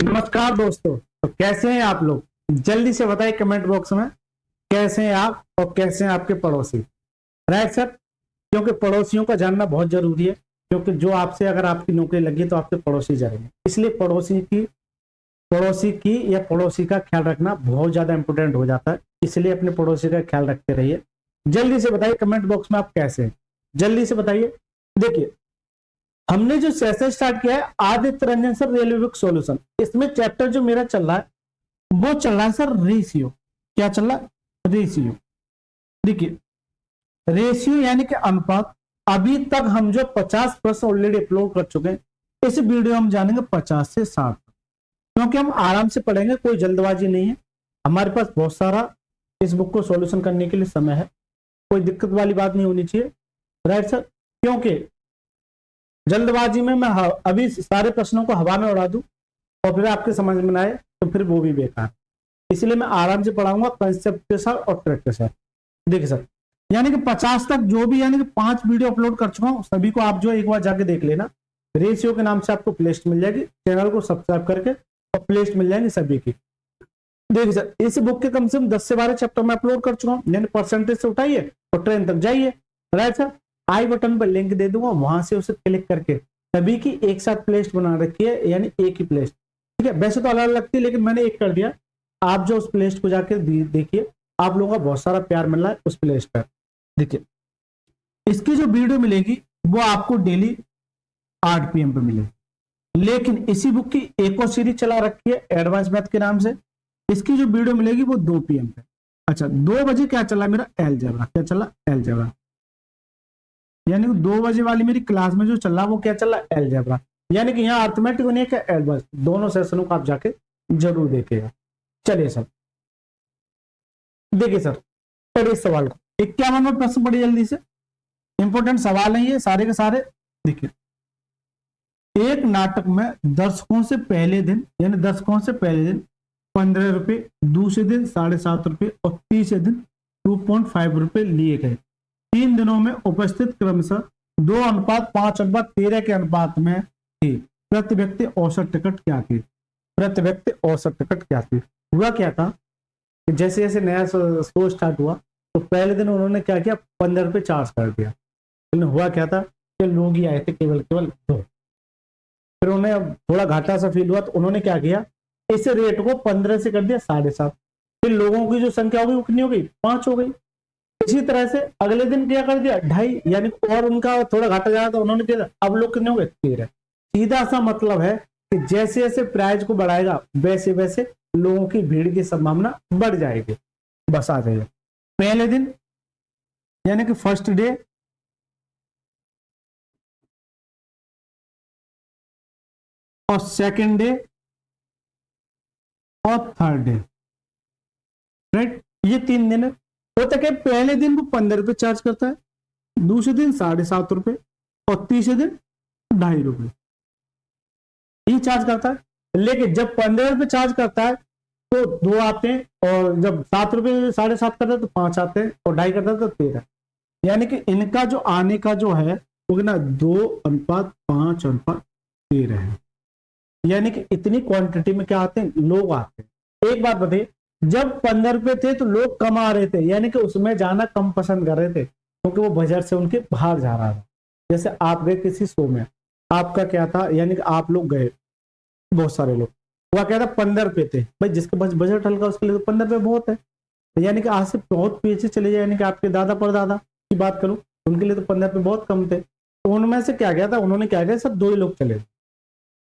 नमस्कार दोस्तों। तो कैसे हैं आप लोग? जल्दी से बताइए कमेंट बॉक्स में कैसे हैं आप और कैसे हैं आपके पड़ोसी। राइट सर, क्योंकि पड़ोसियों का जानना बहुत जरूरी है, क्योंकि जो आपसे अगर आपकी नौकरी लगी तो आपके पड़ोसी जाएंगे, इसलिए पड़ोसी की या पड़ोसी का ख्याल रखना बहुत ज्यादा इंपॉर्टेंट हो जाता है। इसलिए अपने पड़ोसी का ख्याल रखते रहिए। जल्दी से बताइए कमेंट बॉक्स में आप कैसे हैं, जल्दी से बताइए। देखिए, हमने जो सेशन स्टार्ट किया है Aditya Ranjan sir railway book solution, इसमें चैप्टर जो मेरा चल रहा है वो चल रहा है सर रेशियो। क्या चल रहा है? रेशियो। देखिए, रेशियो यानी कि अनुपात। अभी तक हम जो 50 प्रश्न ऑलरेडी अपलोड कर चुके हैं, इस वीडियो हम जानेंगे 50 से 60, क्योंकि हम आराम से पढ़ेंगे, कोई जल्दबाजी नहीं है। हमारे पास बहुत सारा इस बुक को सॉल्यूशन करने के लिए समय है, कोई दिक्कत वाली बात नहीं होनी चाहिए। राइट सर, क्योंकि जल्दबाजी में मैं अभी सारे प्रश्नों को हवा में उड़ा दूं और फिर आपके समझ में ना आए तो फिर वो भी बेकार। इसलिए मैं आराम से पढ़ाऊंगा कंसेप्ट के साथ और ट्रैक के साथ। देखिए सर, यानी कि 50 तक जो भी यानी कि 5 वीडियो अपलोड कर चुका हूं, सभी को आप जो एक बार जाके देख लेना। रेशियो के नाम से आपको प्लेलिस्ट मिल जाएगी, चैनल को सब्सक्राइब करके और प्लेलिस्ट मिल जाएगी सभी की। देखिए सर, इस बुक के कम से कम 10 से 12 चैप्टर में अपलोड कर चुका हूं, यानी परसेंटेज से उठाइए और ट्रेन तक जाइए। राइट सर, आई बटन पर लिंक दे दूंगा, वहां से उसे क्लिक करके सभी की एक साथ प्लेलिस्ट बना रखी है, यानी एक ही प्लेलिस्ट। ठीक है, वैसे तो अलग अलग लगती है लेकिन मैंने एक कर दिया। आप जो उस प्लेलिस्ट को जाके देखिए, आप लोगों का बहुत सारा प्यार मिल रहा है उस प्लेलिस्ट पर। देखिए, इसकी जो वीडियो मिलेगी वो आपको डेली 8 PM पे मिलेगी, लेकिन इसी बुक की एक और सीरीज चला रखी है एडवांस मैथ के नाम से, इसकी जो वीडियो मिलेगी वो 2 PM पे। अच्छा, 2 बजे क्या चला मेरा? एलजेब्रा। क्या चला? एलजेब्रा। यानी 2 बजे वाली मेरी क्लास में जो चल रहा वो क्या चल रहा? एलजेब्रा। यानी कि यहाँ अर्थमेटिक नहीं है, एडवांस, दोनों सेशनों को आप जाके जरूर देखिएगा। चलिए सर, देखिए सर, पढ़िए इस सवाल को। 51वां प्रश्न पढ़िए जल्दी से, इंपोर्टेंट सवाल है ये सारे के सारे। देखिए, एक नाटक में दर्शकों से पहले दिन, यानी दर्शकों से पहले दिन 15 रुपए, दूसरे दिन 7.5 रुपए और तीसरे दिन 2.5 रुपए लिए गए। 3 दिनों में उपस्थित क्रमशः 2:5:13 के अनुपात में थी। प्रति व्यक्ति औसत टिकट क्या थी? प्रति व्यक्ति औसत टिकट क्या थी? हुआ क्या था कि जैसे जैसे नया शो स्टार्ट हुआ तो पहले दिन उन्होंने क्या किया? 15 रुपए चार्ज कर दिया। लेकिन हुआ क्या था कि लोग ही आए थे केवल 2। फिर उन्हें थोड़ा घाटा सा फील हुआ तो उन्होंने क्या किया? इस रेट को 15 से कर दिया 7.5। फिर लोगों की जो संख्या होगी वो कितनी हो गई? 5 हो गई। इसी तरह से अगले दिन क्या कर दिया? 2.5, यानी और उनका थोड़ा घाटा जा रहा था, उन्होंने किया, अब लोग कितने हो गए? 13। सीधा सा मतलब है कि जैसे जैसे प्राइस को बढ़ाएगा वैसे वैसे लोगों की भीड़ की संभावना बढ़ जाएगी। बस आ जाइए पहले दिन, यानी कि फर्स्ट डे, और सेकेंड डे और थर्ड डे। राइट, ये 3 दिन है। होता क्या? पहले दिन वो 15 रुपए चार्ज करता है, दूसरे दिन 7.5 रुपए और तीसरे दिन 2.5 रुपए ये चार्ज करता है। लेकिन जब 15 रुपए चार्ज करता है तो 2 आते हैं, और जब 7 रुपए 7.5 करता है तो 5 आते हैं, और 2.5 करता है तो 13। यानी कि इनका जो आने का जो है वो कितना? 2:5:13 है। यानी कि इतनी क्वांटिटी में क्या आते हैं? लोग आते हैं। एक बात बताइए, जब 15 रुपए थे तो लोग कम आ रहे थे, यानी कि उसमें जाना कम पसंद कर रहे थे, क्योंकि वो बजट से उनके बाहर जा रहा था। जैसे आप गए किसी शो में, आपका क्या था, यानी कि आप लोग गए, बहुत सारे लोग, हुआ क्या था? 15 रुपए थे भाई, जिसके पास बजट हल्का उसके लिए तो 15 रुपए बहुत है। यानी कि आज से बहुत पीछे चले जाए, यानी कि आपके दादा परदादा की बात करूं, उनके लिए तो 15 रुपए बहुत कम थे। तो उनमें से क्या गया था, उन्होंने क्या किया, सब 2 ही लोग चले।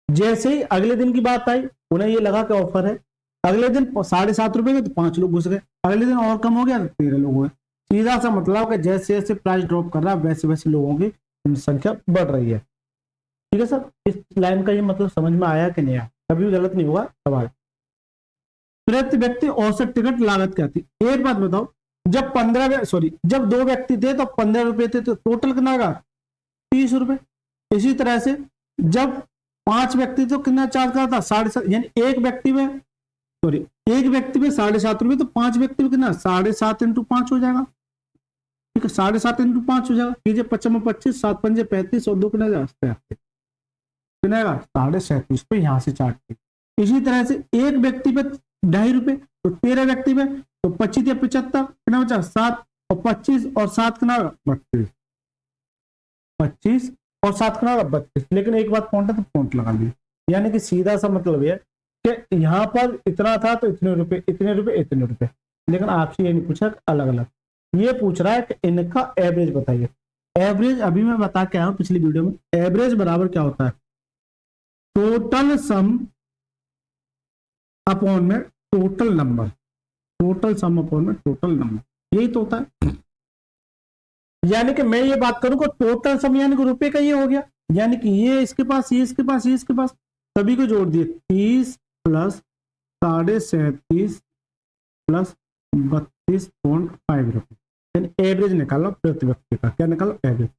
जैसे ही अगले दिन की बात आई, उन्हें ये लगा कि ऑफर है, अगले दिन 7.5 रुपए के तो 5 लोग घुस गए, अगले दिन और कम हो गया तो 13 लोग हुए। सीधा सा मतलब कि जैसे जैसे प्राइस ड्रॉप कर रहा है वैसे वैसे लोगों की संख्या बढ़ रही है। ठीक है सर, इस लाइन का ये मतलब समझ में आया कि नहीं आया? कभी भी गलत नहीं हुआ सवाल। प्रति व्यक्ति औसत टिकट लागत क्या थी? एक बात बताओ, जब 2 व्यक्ति थे तो 15 रुपए थे, तो टोटल कितना होगा? 30 रुपए। इसी तरह से जब 5 व्यक्ति तो कितना चार्ज करा था? 7.5, यानी एक व्यक्ति पे 7.5 रुपए, तो 5 व्यक्ति पे कितना? 7.5 × 5 हो जाएगा। ठीक है, 7.5 × 5 हो जाएगा। कीजिए 55 25, 7 पंजे 35 और 2 कितना जाएगा? 37 पे यहाँ से चार्ट की। इसी तरह से एक व्यक्ति पे 2.5 रुपए, तो 13 व्यक्ति पे तो 25 या 75 कितना बचा 7, और 25 और 7 कितना 32, 25 और 7 कितना 32। लेकिन एक बात पॉइंट है तो पॉइंट लगा दी, यानी कि सीधा सा मतलब है कि यहाँ पर इतना था तो इतने रुपए इतने रुपए इतने रुपए, लेकिन आपसे ये नहीं पूछा अलग अलग, ये पूछ रहा है कि इनका एवरेज बताइए। एवरेज अभी मैं बता के आया हूं पिछली वीडियो में, एवरेज बराबर क्या होता है, टोटल सम अपॉन में total number, total sum upon में टोटल नंबर, यही तो होता है। यानी कि मैं ये बात करूं कि टोटल सम यानी कि रुपए का ये हो गया, यानी कि ये इसके पास ये इसके पास ये इसके पास सभी को जोड़ दिए, 30 प्लस 37.5 प्लस 32.5 रुपए, यानी एवरेज निकालो प्रति व्यक्ति का, क्या निकालो एवरेज।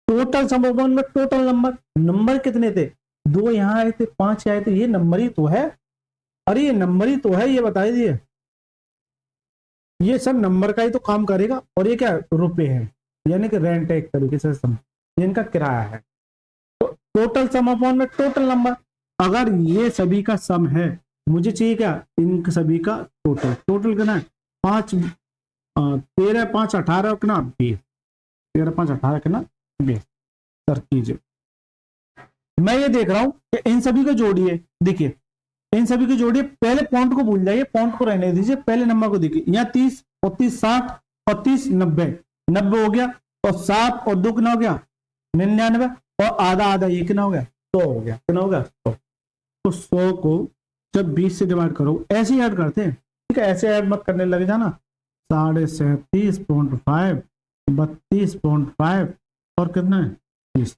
टोटल सम अपॉन में टोटल नंबर, नंबर कितने थे 2 यहाँ आए थे 5 आए थे, ये नंबर ही तो है, अरे ये नंबर ही तो है, ये बता दीजिए, ये सब नंबर का ही तो काम करेगा। और ये क्या रुपए है, यानी कि रेंट है एक तरीके से सम, ये इनका किराया है। तो टोटल सम अपॉन में टोटल नंबर, अगर ये सभी का सम है, मुझे चाहिए क्या इन सभी का टोटल, टोटल कितना है 5 13 5 18 कितना 20, 13 5 18 कितना 20। सर कीजिए, मैं ये देख रहा हूं कि इन सभी को जोड़िए, देखिए इन सभी को जोड़िए, पहले पॉइंट को भूल जाइए, पॉइंट को रहने दीजिए, पहले नंबर को देखिए, यहाँ 30 और 30 60 और 30 90, 90 हो गया, और 7 और 2 कितना हो गया 99, और आधा आधा ये कितना हो गया 100 हो गया, कितना हो गया 100। तो 100 को जब 20 से डिवाइड करो, ऐसे ही ऐड करते हैं, ठीक है, ऐसे ऐड मत करने लग जाना, 37.5 32.5 और कितना है 30।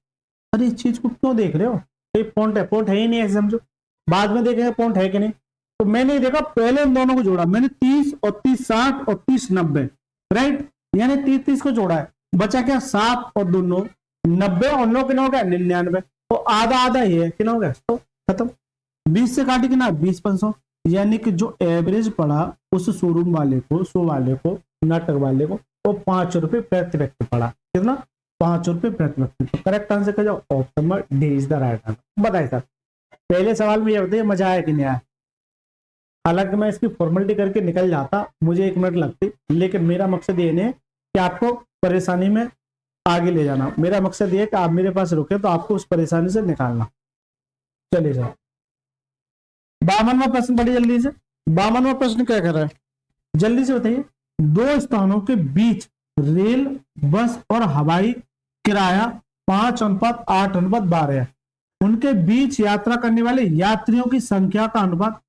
अरे इस चीज को क्यों देख रहे हो, ये पॉइंट है, पॉइंट है ही नहीं, ऐसे समझो, बाद में देखेंगे पॉइंट है कि नहीं। तो मैंने देखा पहले इन दोनों को जोड़ा, मैंने 30 और 30 60 और 30 90, राइट, यानी 30 30 को जोड़ा है, बचा क्या 7 और 2 9, 90 और 9 कितना हो गया 99, और आधा आधा ये है कितना हो गया 100, खत्म। 20 से काटी कितना 20 500, यानी कि जो एवरेज पड़ा उस शोरूम वाले को, शो वाले को, नाटक वाले को, वो 5 रुपए प्रति व्यक्ति पड़ा, कितना 5 रुपए प्रति व्यक्ति। तो करेक्ट आंसर का जो option number D is the right answer. बताइए सर पहले सवाल में ये बताइए मजा आया कि नहीं आया, हालांकि मैं इसकी फॉर्मेलिटी करके निकल जाता, मुझे 1 मिनट लगती, लेकिन मेरा मकसद ये नहीं है कि आपको परेशानी में आगे ले जाना, मेरा मकसद ये है कि आप मेरे पास रुके तो आपको उस परेशानी से निकालना। चलिए सर 52वां प्रश्न पढ़िए जल्दी से। 52वां प्रश्न क्या कर रहा है, जल्दी से बताइए। 2 स्थानों के बीच रेल बस और हवाई किराया 5:8:12 है, उनके बीच यात्रा करने वाले यात्रियों की संख्या का अनुपात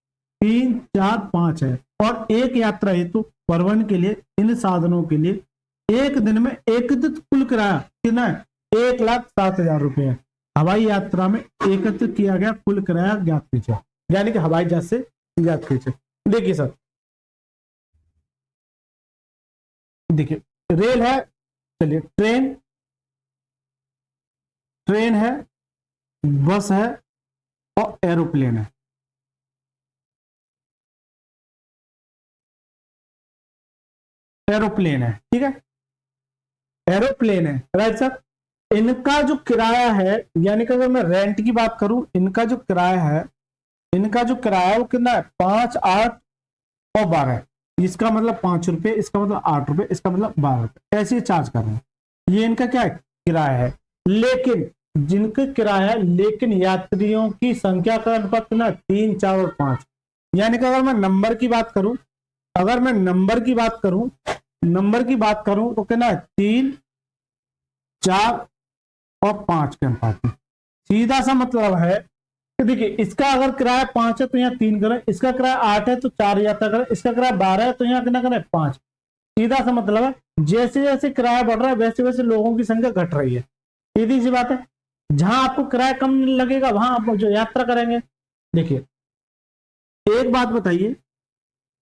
3 4 5 है, और एक यात्रा हेतु परिवहन के लिए इन साधनों के लिए एक दिन में एकत्रित कुल किराया कितना है 1,07,000 रुपए है। हवाई यात्रा में एकत्रित किया गया कुल किराया ज्ञात कीजिए, यानी कि हवाई जहाज से ज्ञात कीजिए। देखिए सर, देखिए रेल है, चलिए ट्रेन है, बस है और एरोप्लेन है। एरोप्लेन है, ठीक है, एरोप्लेन है, राइट सर। इनका जो किराया है, यानी कि अगर मैं रेंट की बात करूं, इनका जो किराया है, वो कितना है 5 8 और 12, इसका मतलब 5 रुपए, इसका मतलब 8 रुपए, इसका मतलब 12 रुपए, ऐसे चार्ज कर रहे हैं। ये इनका क्या है किराया है, लेकिन जिनका किराया है, लेकिन यात्रियों की संख्या का अनुपात कितना 3 4 और 5, यानी कि अगर मैं नंबर की बात करूं, तो कितना है 3 4 और 5 के अनुपात में। सीधा सा मतलब है कि देखिए इसका अगर किराया 5 है तो यहाँ 3 करें, इसका किराया 8 है तो 4 यात्रा करें, इसका किराया 12 है तो यहाँ कितना करें 5। सीधा सा मतलब है जैसे जैसे किराया बढ़ रहा है वैसे वैसे लोगों की संख्या घट रही है, सीधी सी बात है। जहां आपको किराया कम लगेगा वहां आप जो यात्रा करेंगे। देखिए एक बात बताइए,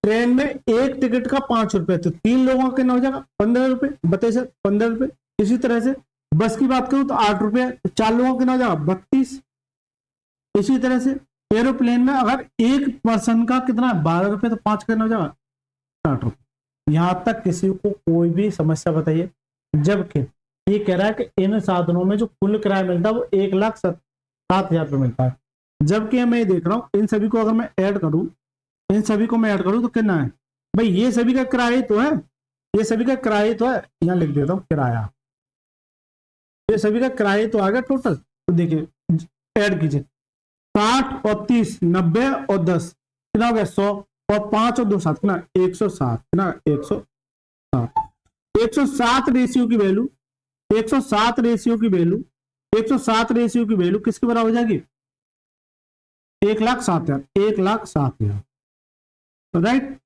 ट्रेन में एक टिकट का 5 रुपए, तो 3 लोगों का कितना हो जाएगा 15 रुपए, बताइए सर 15 रुपए। इसी तरह से बस की बात करूं तो 8 रुपए, तो 4 लोगों का कितना हो जाएगा 32। इसी तरह से एरोप्लेन में अगर एक पर्सन का कितना 12 रुपए, तो 5 कितना हो जाएगा 60 रुपए। यहां तक किसी को कोई भी समस्या बताइए, जबकि ये कह रहा है कि इन साधनों में जो कुल किराया मिलता है वो 1,07,000 रुपये मिलता है, जबकि मैं देख रहा हूं इन सभी को अगर मैं ऐड करूं, इन सभी को मैं ऐड करूं तो कितना है भाई, ये सभी का किराया तो है, ये सभी का किराया तो है, यहां लिख देता हूं किराया, ये सभी का किराया तो आ गया टोटल। तो देखिए ऐड कीजिए, 60 और 30 90 और 10 कितना हो गया 100, और 5 और 2 7 कितना 160, कितना 160, 160 रेशियो की वैल्यू, 160 रेशियो की वैल्यू, 160 रेशियो की वैल्यू किसके बराबर हो जाएगी 1,07,000, 1,07,000 राइट।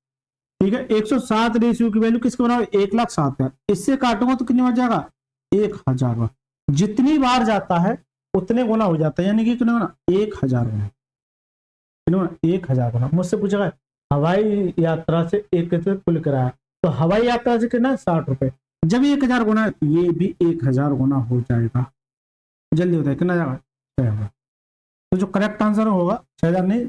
ठीक है 160 रेशियो की वैल्यू किसके बराबर 1,07,000, इससे काटूंगा तो कितनी बार जाएगा 1,000 बार, जितनी बार जाता है उतने गुना हो जाता है, यानी कि कितने गुना 1,000 गुना, 1,000 गुना। मुझसे पूछेगा हवाई यात्रा से एक कुल किराया, तो हवाई यात्रा से कितना 60 रुपए, जब 1,000 गुना है ये भी 1,000 गुना हो जाएगा। जल्दी होता है कितना जाएगा 6,000, तो जो करेक्ट आंसर होगा 6,000 नहीं,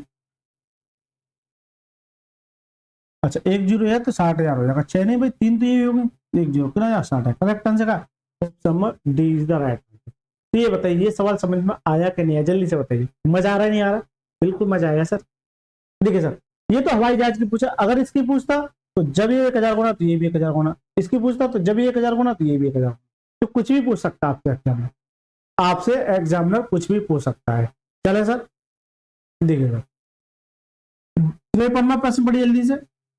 अच्छा 1 जीरो है तो 60,000 हो जाएगा, 6 नहीं भाई 3 तो ये होंगे, 1 जीरो कितना जाएगा 60 है, करेक्ट आंसर का option D is the right. तो ये बताइए ये सवाल समझ में आया कि नहीं आया, जल्दी से बताइए, मजा आ रहा है नहीं आ रहा, बिल्कुल मजा आएगा सर। देखिए सर ये तो हवाई जहाज की पूछा, अगर इसकी पूछता तो जब ये 1,000 गुना तो ये भी 1,000 गुना, इसकी पूछता तो जब ये 1,000 गुना तो ये भी 1,000, तो कुछ भी पूछ सकता है आपके एग्जाम में, आपसे एग्जामिनर कुछ भी पूछ सकता है। चले सर देखिएगा 53वां प्रश्न पढ़िए जल्दी से,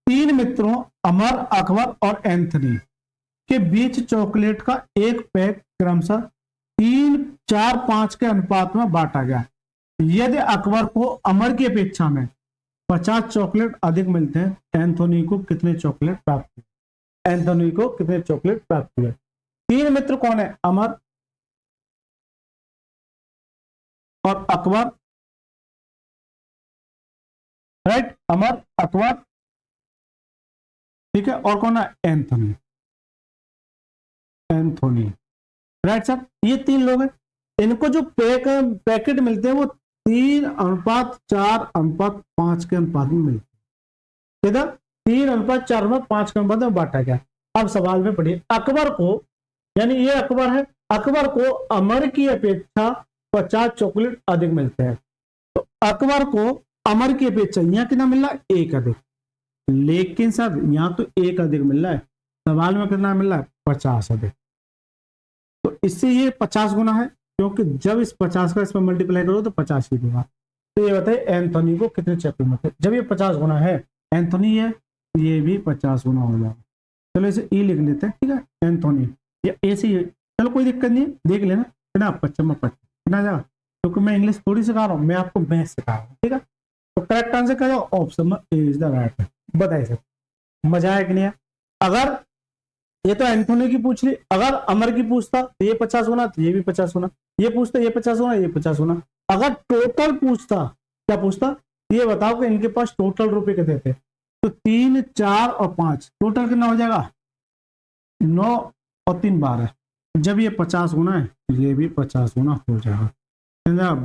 3 मित्रों अमर अकबर और एंथनी के बीच चॉकलेट का एक पैक क्रमशः 3 4 5 के अनुपात में बांटा गया, यदि अकबर को अमर की अपेक्षा में 50 चॉकलेट अधिक मिलते हैं, एंथोनी को कितने चॉकलेट प्राप्त हुए, एंथोनी को कितने चॉकलेट प्राप्त हुए। 3 मित्र कौन है अमर और अकबर, राइट अमर अकबर, ठीक है, और कौन है एंथोनी, एंथोनी राइट सर, ये 3 लोग हैं, इनको जो पैकेट मिलते हैं वो 3:4:5 के अनुपात में मिलते हैं, किधर 3:4:5 के अनुपात में बांटा गया। अब सवाल में पढ़िए अकबर को, यानी ये अकबर है, अकबर को अमर की अपेक्षा 50 चॉकलेट अधिक मिलते हैं, तो अकबर को अमर की अपेक्षा यहाँ कितना मिल रहा है 1 अधिक, लेकिन सर यहाँ तो 1 अधिक मिल रहा है, सवाल में कितना मिल रहा है 50 अधिक, तो इससे ये 50 गुना है, क्योंकि जब इस 50 का इसमें मल्टीप्लाई करो तो 50 ही देगा। तो ये बताइए एंथोनी को कितने चॉकलेट मिलते हैं, जब ये 50 गुना है एंथोनी है, ये भी 50 गुना हो जाएगा। चलो इसे ई लिख लेते हैं, ठीक है एंथोनी या ए से, चलो कोई दिक्कत नहीं है, देख लेना कितना 55 कितना जाएगा, क्योंकि मैं इंग्लिश थोड़ी सिखा रहा हूँ, मैं आपको मैथ सिखा रहा हूँ, ठीक है। तो करेक्ट आंसर क्या होगा option A is the right. बताइए सर मजा आया कि नहीं है। अगर ये तो एंथोनी की पूछ ली, अगर अमर की पूछता तो ये 50 गुना, तो ये भी 50 गुना, ये पूछता ये 50 गुना, ये 50 गुना। अगर टोटल पूछता, क्या पूछता ये बताओ कि इनके पास टोटल रुपए कितने थे, तो 3 4 और 5 टोटल कितना हो जाएगा 9 और 3 12, जब ये 50 गुना है ये भी 50 गुना हो जाएगा,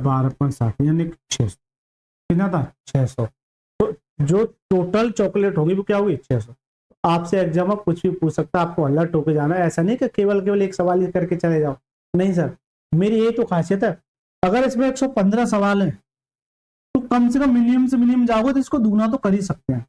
12:60 यानी 600, कितना था 600। तो जो टोटल चॉकलेट होगी वो क्या होगी 600। आपसे एग्जाम में कुछ भी पूछ सकता है, आपको अलर्ट होकर जाना है, ऐसा नहीं कि केवल एक सवाल ही करके चले जाओ, नहीं सर मेरी ये तो खासियत है, अगर इसमें 115 सवाल है तो कम से कम मिनिमम से मिनिमम जाओगे तो इसको दूना तो कर ही सकते हैं।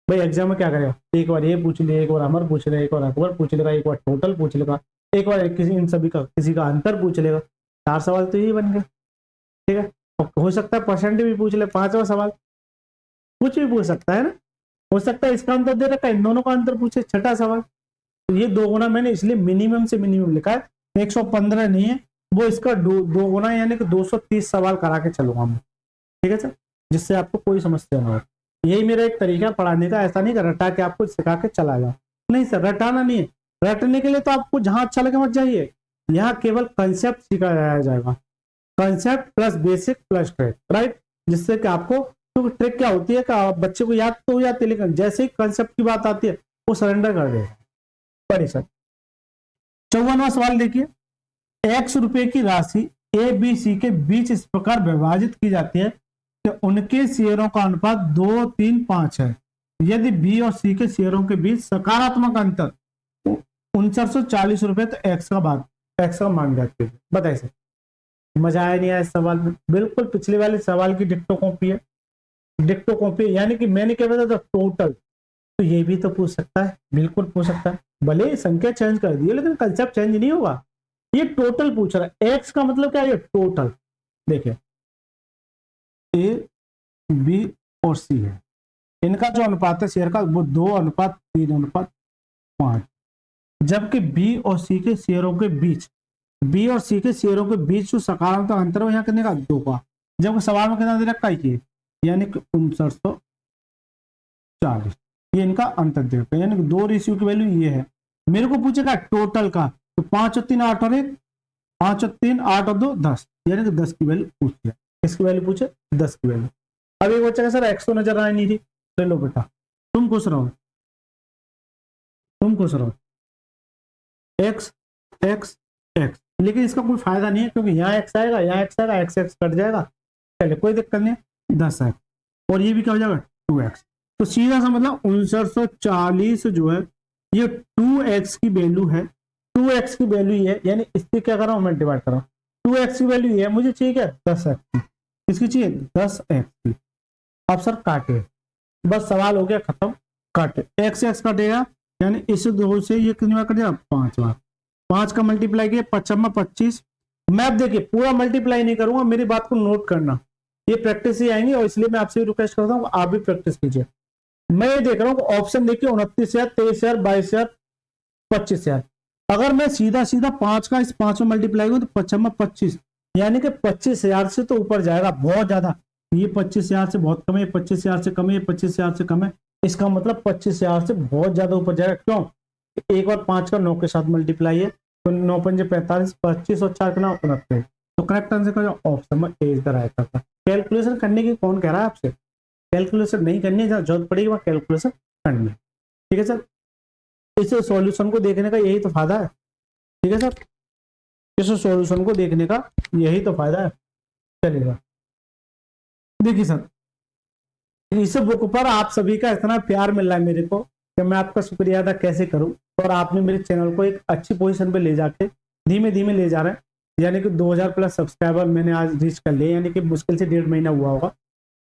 भाई एग्जाम में क्या करेगा, एक बार ये पूछ लिया, एक बार अमर पूछ लेगा, एक बार अकबर पूछ लेगा, एक बार टोटल पूछ लेगा, एक बार किसी इन सभी का किसी का अंतर पूछ लेगा, 4 सवाल तो यही बन गए, ठीक है। हो सकता है परसेंट भी पूछ ले, 5वां सवाल कुछ भी पूछ सकता है ना, हो सकता है इसका अंतर दे रखा है, इन दोनों का अंतर पूछे 6ठा सवाल। तो ये 2 गुना मैंने इसलिए मिनिमम से मिनिमम लिखा है, 115 नहीं है, वो इसका 2 गुना यानी कि 230 सवाल करा के चलूंगा मैं, ठीक है सर, जिससे आपको कोई समस्या ना हो। यही मेरा एक तरीका पढ़ाने का, ऐसा नहीं कर रटा के आपको सिखा के चला जाओ, नहीं सर रटाना नहीं है, रटने के लिए तो आपको जहां अच्छा लगे मत जाइए, यहाँ केवल कंसेप्ट सिखाया जाएगा, concept plus basic plus trick, right, जिससे कि आपको, तो ट्रिक क्या होती है कि बच्चे को याद तो हो जाती है, लेकिन जैसे ही कंसेप्ट की बात आती है वो सरेंडर कर देगा। पढ़िए सर 54वां सवाल देखिए, x रुपए की राशि ए बी सी के बीच इस प्रकार विभाजित की जाती है कि उनके शेयरों का अनुपात 2 3 5 है, यदि बी और सी के शेयरों के बीच सकारात्मक अंतर 6940 रुपए, तो एक्स का मान ज्ञात कीजिए। बताइए सर मजा आया नहीं आया इस सवाल में? बिल्कुल पिछले वाले सवाल की डिक्टो कॉपी है, डिक्टो कॉपी। यानी कि मैंने क्या बताया था, टोटल। तो ये भी तो पूछ सकता है, बिल्कुल पूछ सकता है। भले संख्या चेंज कर दी है लेकिन कंसेप्ट चेंज नहीं होगा। ये टोटल पूछ रहा है, एक्स का मतलब क्या है, टोटल। देखिए ए बी और सी है, इनका जो अनुपात है शेयर का वो 2:3:5, जबकि बी और सी के शेयरों के बीच, बी और सी के शेयरों के बीच जो सकारात्मक अंतर है यहाँ कितने का, 2 का। जबकि सवाल में कितना दे रखा है, यानी कि 5940, ये इनका अंतर दे रखा है। यानी कि 2 रेशियो की वैल्यू ये है। मेरे को पूछेगा टोटल का, तो 5 और 3 8 और 1, 5 और 3 8 और 2 10, यानी कि 10 की वैल्यू पूछ लिया। किसकी वैल्यू पूछे, 10 की वैल्यू। अब एक बच्चा का सर एक्स तो नजर आ नहीं रही, ले लो बेटा, तुम खुश रहो, तुम खुश रहो, एक्स एक्स एक्स। लेकिन इसका कोई फायदा नहीं है क्योंकि यहाँ एक्स आएगा, यहाँ एक्स आएगा, एक्स एक्स कट जाएगा, चले कोई दिक्कत नहीं है, 10 है। और ये भी क्या हो जाएगा, 2x। तो सीधा सा मतलब 5940 जो है ये 2x की वैल्यू है, 2x की वैल्यू ये है। यानी इससे क्या कर रहा हूं मैं, डिवाइड कर रहा हूँ। 2x की वैल्यू ये है, मुझे चाहिए क्या, 10x की। किसकी चाहिए, 10x की। अब सर काटे, बस सवाल हो गया खत्म, काटे, x x कटेगा, यानी इस 2 से ये कितनी बार कटेगा, 5 बार। 5 का मल्टीप्लाई किया, 5 25। मैं अब देखिए पूरा मल्टीप्लाई नहीं करूंगा, मेरी बात को नोट करना, ये प्रैक्टिस ही आएंगे, और इसलिए मैं आपसे रिक्वेस्ट करता हूँ आप भी प्रैक्टिस कीजिए। मैं ये देख रहा हूँ ऑप्शन देखिए, 29,000, 23,000, 22,000, 25,000। अगर मैं सीधा सीधा 5 का इस 5 में मल्टीप्लाई करूँ तो 5 25, यानी कि 25,000 से तो ऊपर जाएगा, बहुत ज्यादा। ये 25,000 से बहुत कम है, 25,000 से कम है, 25,000 से कम है। इसका मतलब 25,000 से बहुत ज्यादा ऊपर जाएगा। क्यों, एक और 5 का 9 के साथ मल्टीप्लाई है, तो 9 पंजे 45, 25 और 4 का 29। तो करेक्ट आंसर का जो ऑप्शन में A is the right answer. Calculation करने की कौन कह रहा है आपसे, कैलकुलेशन नहीं करनी है, जरूरत पड़ेगी वहां कैलकुलेशन करनी है। ठीक है सर, इस सॉल्यूशन को देखने का यही तो फायदा है। ठीक है सर, इस सॉल्यूशन को देखने का यही तो फायदा है। चलेगा, देखिए सर, इस बुक पर आप सभी का इतना प्यार मिल रहा है मेरे को कि मैं आपका शुक्रिया अदा कैसे करूं। और आपने मेरे चैनल को एक अच्छी पोजीशन पे ले जाके धीमे धीमे ले जा रहे हैं। यानी कि 2000 प्लस सब्सक्राइबर मैंने आज रीच कर लिए, यानी कि मुश्किल से 1.5 महीना हुआ होगा।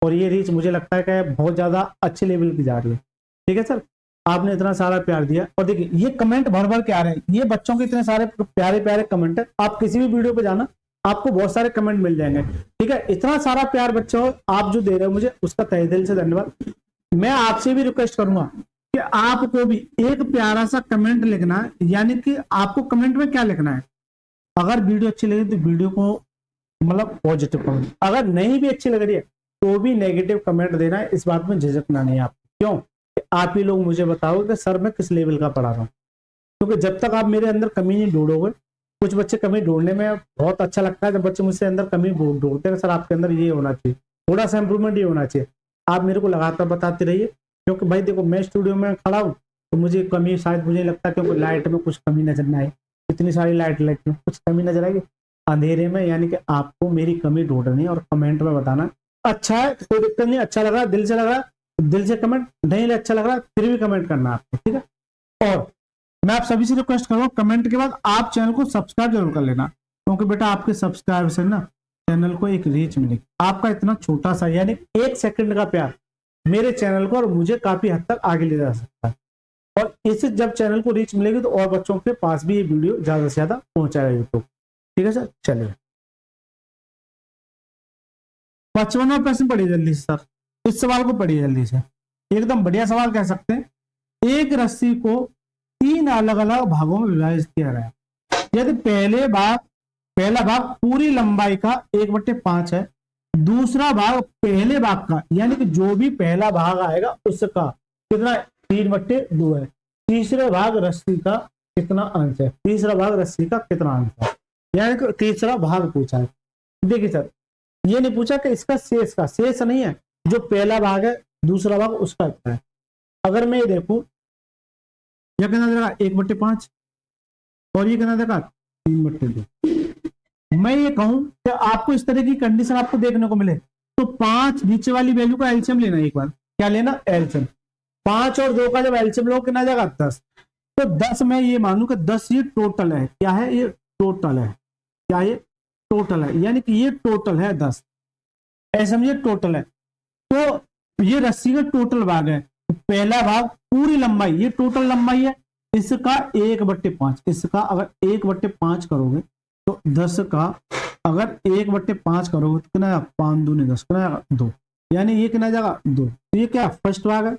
और ये रीच मुझे लगता है कि बहुत ज्यादा अच्छे लेवल की जा रही है। ठीक है सर, आपने इतना सारा प्यार दिया। और देखिए ये कमेंट भर भर के आ रहे हैं, ये बच्चों के इतने सारे प्यारे प्यारे कमेंट है। आप किसी भी वीडियो पे जाना, आपको बहुत सारे कमेंट मिल जाएंगे। ठीक है, इतना सारा प्यार बच्चों आप जो दे रहे हो मुझे, उसका तहे दिल से धन्यवाद। मैं आपसे भी रिक्वेस्ट करूंगा कि आपको भी एक प्यारा सा कमेंट लिखना है। यानी कि आपको कमेंट में क्या लिखना है, अगर वीडियो अच्छी लगी तो वीडियो को मतलब पॉजिटिव कमेंट, अगर नहीं भी अच्छी लग रही है तो भी नेगेटिव कमेंट देना है। इस बात में झिझकना नहीं है आपको। क्यों, आप ही लोग मुझे बताओगे कि सर मैं किस लेवल का पढ़ा रहा हूँ। क्योंकि जब तक आप मेरे अंदर कमी नहीं ढूंढोगे, कुछ बच्चे कमी ढूंढने में बहुत अच्छा लगता है जब बच्चे मुझसे अंदर कमी ढूंढते हैं, सर आपके अंदर ये होना चाहिए, थोड़ा सा इंप्रूवमेंट ये होना चाहिए। आप मेरे को लगातार बताते रहिए। क्योंकि भाई देखो, मैं स्टूडियो में खड़ा हूँ तो मुझे कमी शायद मुझे लगता है, क्योंकि लाइट में कुछ कमी नजर ना आए, इतनी सारी लाइट में कुछ कमी नजर आएगी अंधेरे में। यानी कि आपको मेरी कमी ढूंढनी और कमेंट में बताना। अच्छा है कोई दिक्कत नहीं, अच्छा लग रहा है, दिल से लग रहा है दिल से कमेंट, नहीं अच्छा लग रहा है फिर भी कमेंट करना आपको। ठीक है, और मैं आप सभी से रिक्वेस्ट करूंगा कमेंट के बाद आप चैनल को सब्सक्राइब जरूर कर लेना। क्योंकि बेटा आपके सब्सक्राइब से ना चैनल को एक रीच मिलेगी। आपका इतना छोटा सा यानी 1 सेकंड का प्यार मेरे चैनल को और मुझे काफी हद तक आगे ले जा सकता है। और इससे जब चैनल को रीच मिलेगी तो और बच्चों के पास भी ये वीडियो ज्यादा से ज्यादा पहुंचाएगा यूट्यूब। ठीक है सर, चलिए 55वां प्रश्न पढ़िए जल्दी से सर, इस सवाल को पढ़िए जल्दी से, एकदम बढ़िया सवाल कह सकते हैं। एक रस्सी को 3 अलग अलग भागों में विभाजित किया गया। यदि पहला भाग पूरी लंबाई का 1/5 है, दूसरा भाग पहले भाग का यानी कि जो भी पहला भाग आएगा उसका कितना, 3/2 है, तीसरे भाग रस्सी का कितना अंश है, तीसरा भाग रस्सी का कितना अंश है, यानी कि तीसरा भाग पूछा है। देखिए सर, ये नहीं पूछा कि इसका शेष का, शेष नहीं है, जो पहला भाग है दूसरा भाग उसका कितना है। अगर मैं ये देखूं, यह कितना देगा 1/5 और ये कितना देगा 3/2। मैं ये कहूं कि आपको इस तरह की कंडीशन आपको देखने को मिले तो 5 नीचे वाली वैल्यू का एलसीएम लेना, एक बार क्या लेना, एलसीएम। 5 और 2 का जब एलसीएम लो कितना जाएगा 10। तो 10 मैं ये मानूं कि 10 ये टोटल है, क्या है ये टोटल है, क्या ये टोटल है, यानी कि ये टोटल है 10, ऐसे समझिए टोटल है। तो ये रस्सी का टोटल भाग है, तो पहला भाग पूरी लंबाई, ये टोटल लंबाई है, इसका 1/5, इसका अगर 1/5 करोगे तो 10 का अगर 1/5 करोगे तो कितना 5 दूनी 10, कितना 2, यानी ये कितना जाएगा 2। तो ये क्या फर्स्ट भाग है,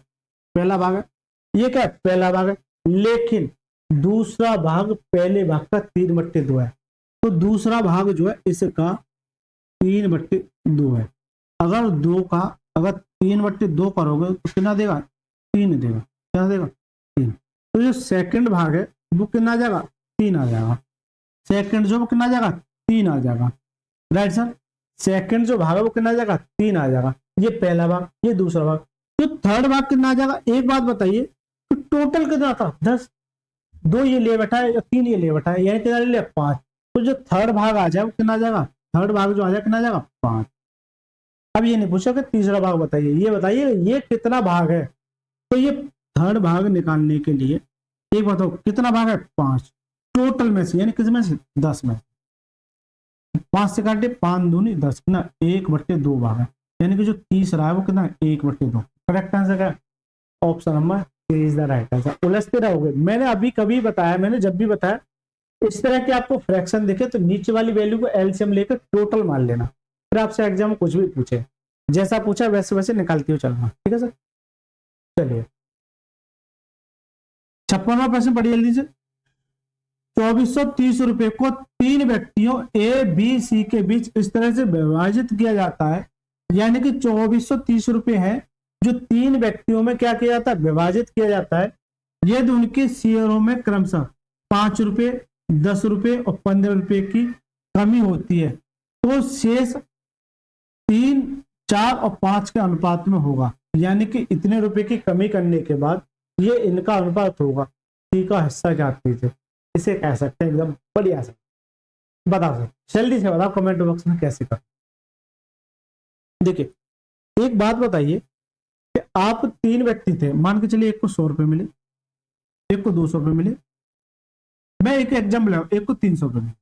पहला भाग है, ये क्या पहला भाग है। लेकिन दूसरा भाग पहले भाग का 3/2 है, तो दूसरा भाग जो है इसका 3/2 है। अगर 2 का अगर 3/2 करोगे तो कितना देगा 3 देगा, क्या देगा 3। तो जो सेकंड भाग है वो कितना आ जाएगा 3 आ जाएगा, सेकंड जो वो कितना आ जाएगा 3 आ जाएगा, राइट सर। सेकंड जो भाग है वो कितना आ जाएगा 3 आ जाएगा, ये पहला भाग, ये दूसरा भाग। तो थर्ड भाग कितना आ जाएगा। एक बात बताइए तो टोटल कितना था 10, 2 ये ले बैठा है, 3 ये ले बैठा है, यही कितना ले लिया 5। तो जो थर्ड भाग आ जाए वो कितना आ जाएगा, थर्ड भाग जो आ जाए कितना आ जाएगा 5। अब ये नहीं पूछा कि तीसरा भाग बताइए, ये बताइए ये कितना भाग है। तो ये थर्ड भाग निकालने के लिए एक बताओ कितना भाग है 5 टोटल में से, यानी किस में से 10 में। 5 से काटे 5 दूनी 10, कितना 1/2 भाग है, यानी कि जो तीसरा है वो कितना 1/2। करेक्ट आंसर है option number C is the right answer. उलझते रहोगे, मैंने अभी कभी बताया, मैंने जब भी बताया इस तरह के आपको फ्रैक्शन दिखे तो नीचे वाली वैल्यू को एलसीएम लेकर टोटल मान लेना, फिर आपसे एग्जाम में कुछ भी पूछे जैसा पूछा वैसे वैसे निकालते हो चलना, ठीक है सर। चलिए 56वां प्रश्न पढ़िए जल्दी से। 2430 रुपए को 3 व्यक्तियों ए बी सी के बीच इस तरह से विभाजित किया जाता है, यानी कि 2430 रुपए है जो 3 व्यक्तियों में क्या किया जाता है विभाजित किया जाता है। यदि उनके शेयरों में क्रमशः 5 रुपए 10 रुपए और 15 रुपए की कमी होती है तो शेष 3 4 और 5 के अनुपात में होगा, यानी कि इतने रुपए की कमी करने के बाद ये इनका अनुपात होगा। सी का हिस्सा ज्ञात कीजिए, इसे कह सकते हैं एकदम बढ़िया से बता सकते, जल्दी से बताओ कमेंट बॉक्स में कैसे कर। देखिए एक बात बताइए कि आप 3 व्यक्ति थे, मान के चलिए एक को 100 रुपए मिले, एक को 200 रुपए मिले, मैं एक एग्जाम्पल ले, एक को 300 रुपए मिले,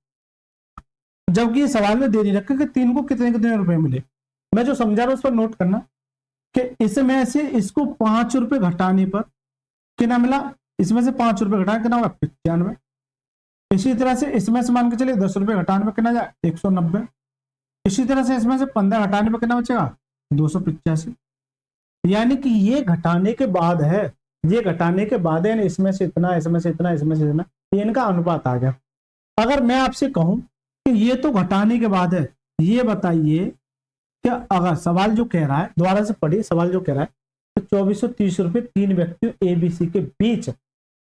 जबकि ये सवाल में दे नहीं रखा कि 3 को कितने कितने रुपए मिले। मैं जो समझा रहा हूं उस पर नोट करना कि इसमें से इसको 5 रुपए घटाने पर कितना मिला, इसमें से 5 रुपए घटाने कितना होगा 95। इसी तरह से इसमें से मान के चलिए 10 रुपए घटाने पर कितना जाए 190। इसी तरह से इसमें से 15 घटाने पर कितना बचेगा 285। यानी कि ये घटाने के बाद है, ये घटाने के बाद है, इसमें से इतना, इसमें से इतना, इसमें से इतना, ये इनका अनुपात आ गया। अगर मैं आपसे कहूं कि ये तो घटाने के बाद है, ये बताइए कि अगर सवाल जो कह रहा है, दोबारा से पढ़िए सवाल जो कह रहा है, तो 2430 रुपए 3 व्यक्तियों ए बी सी के बीच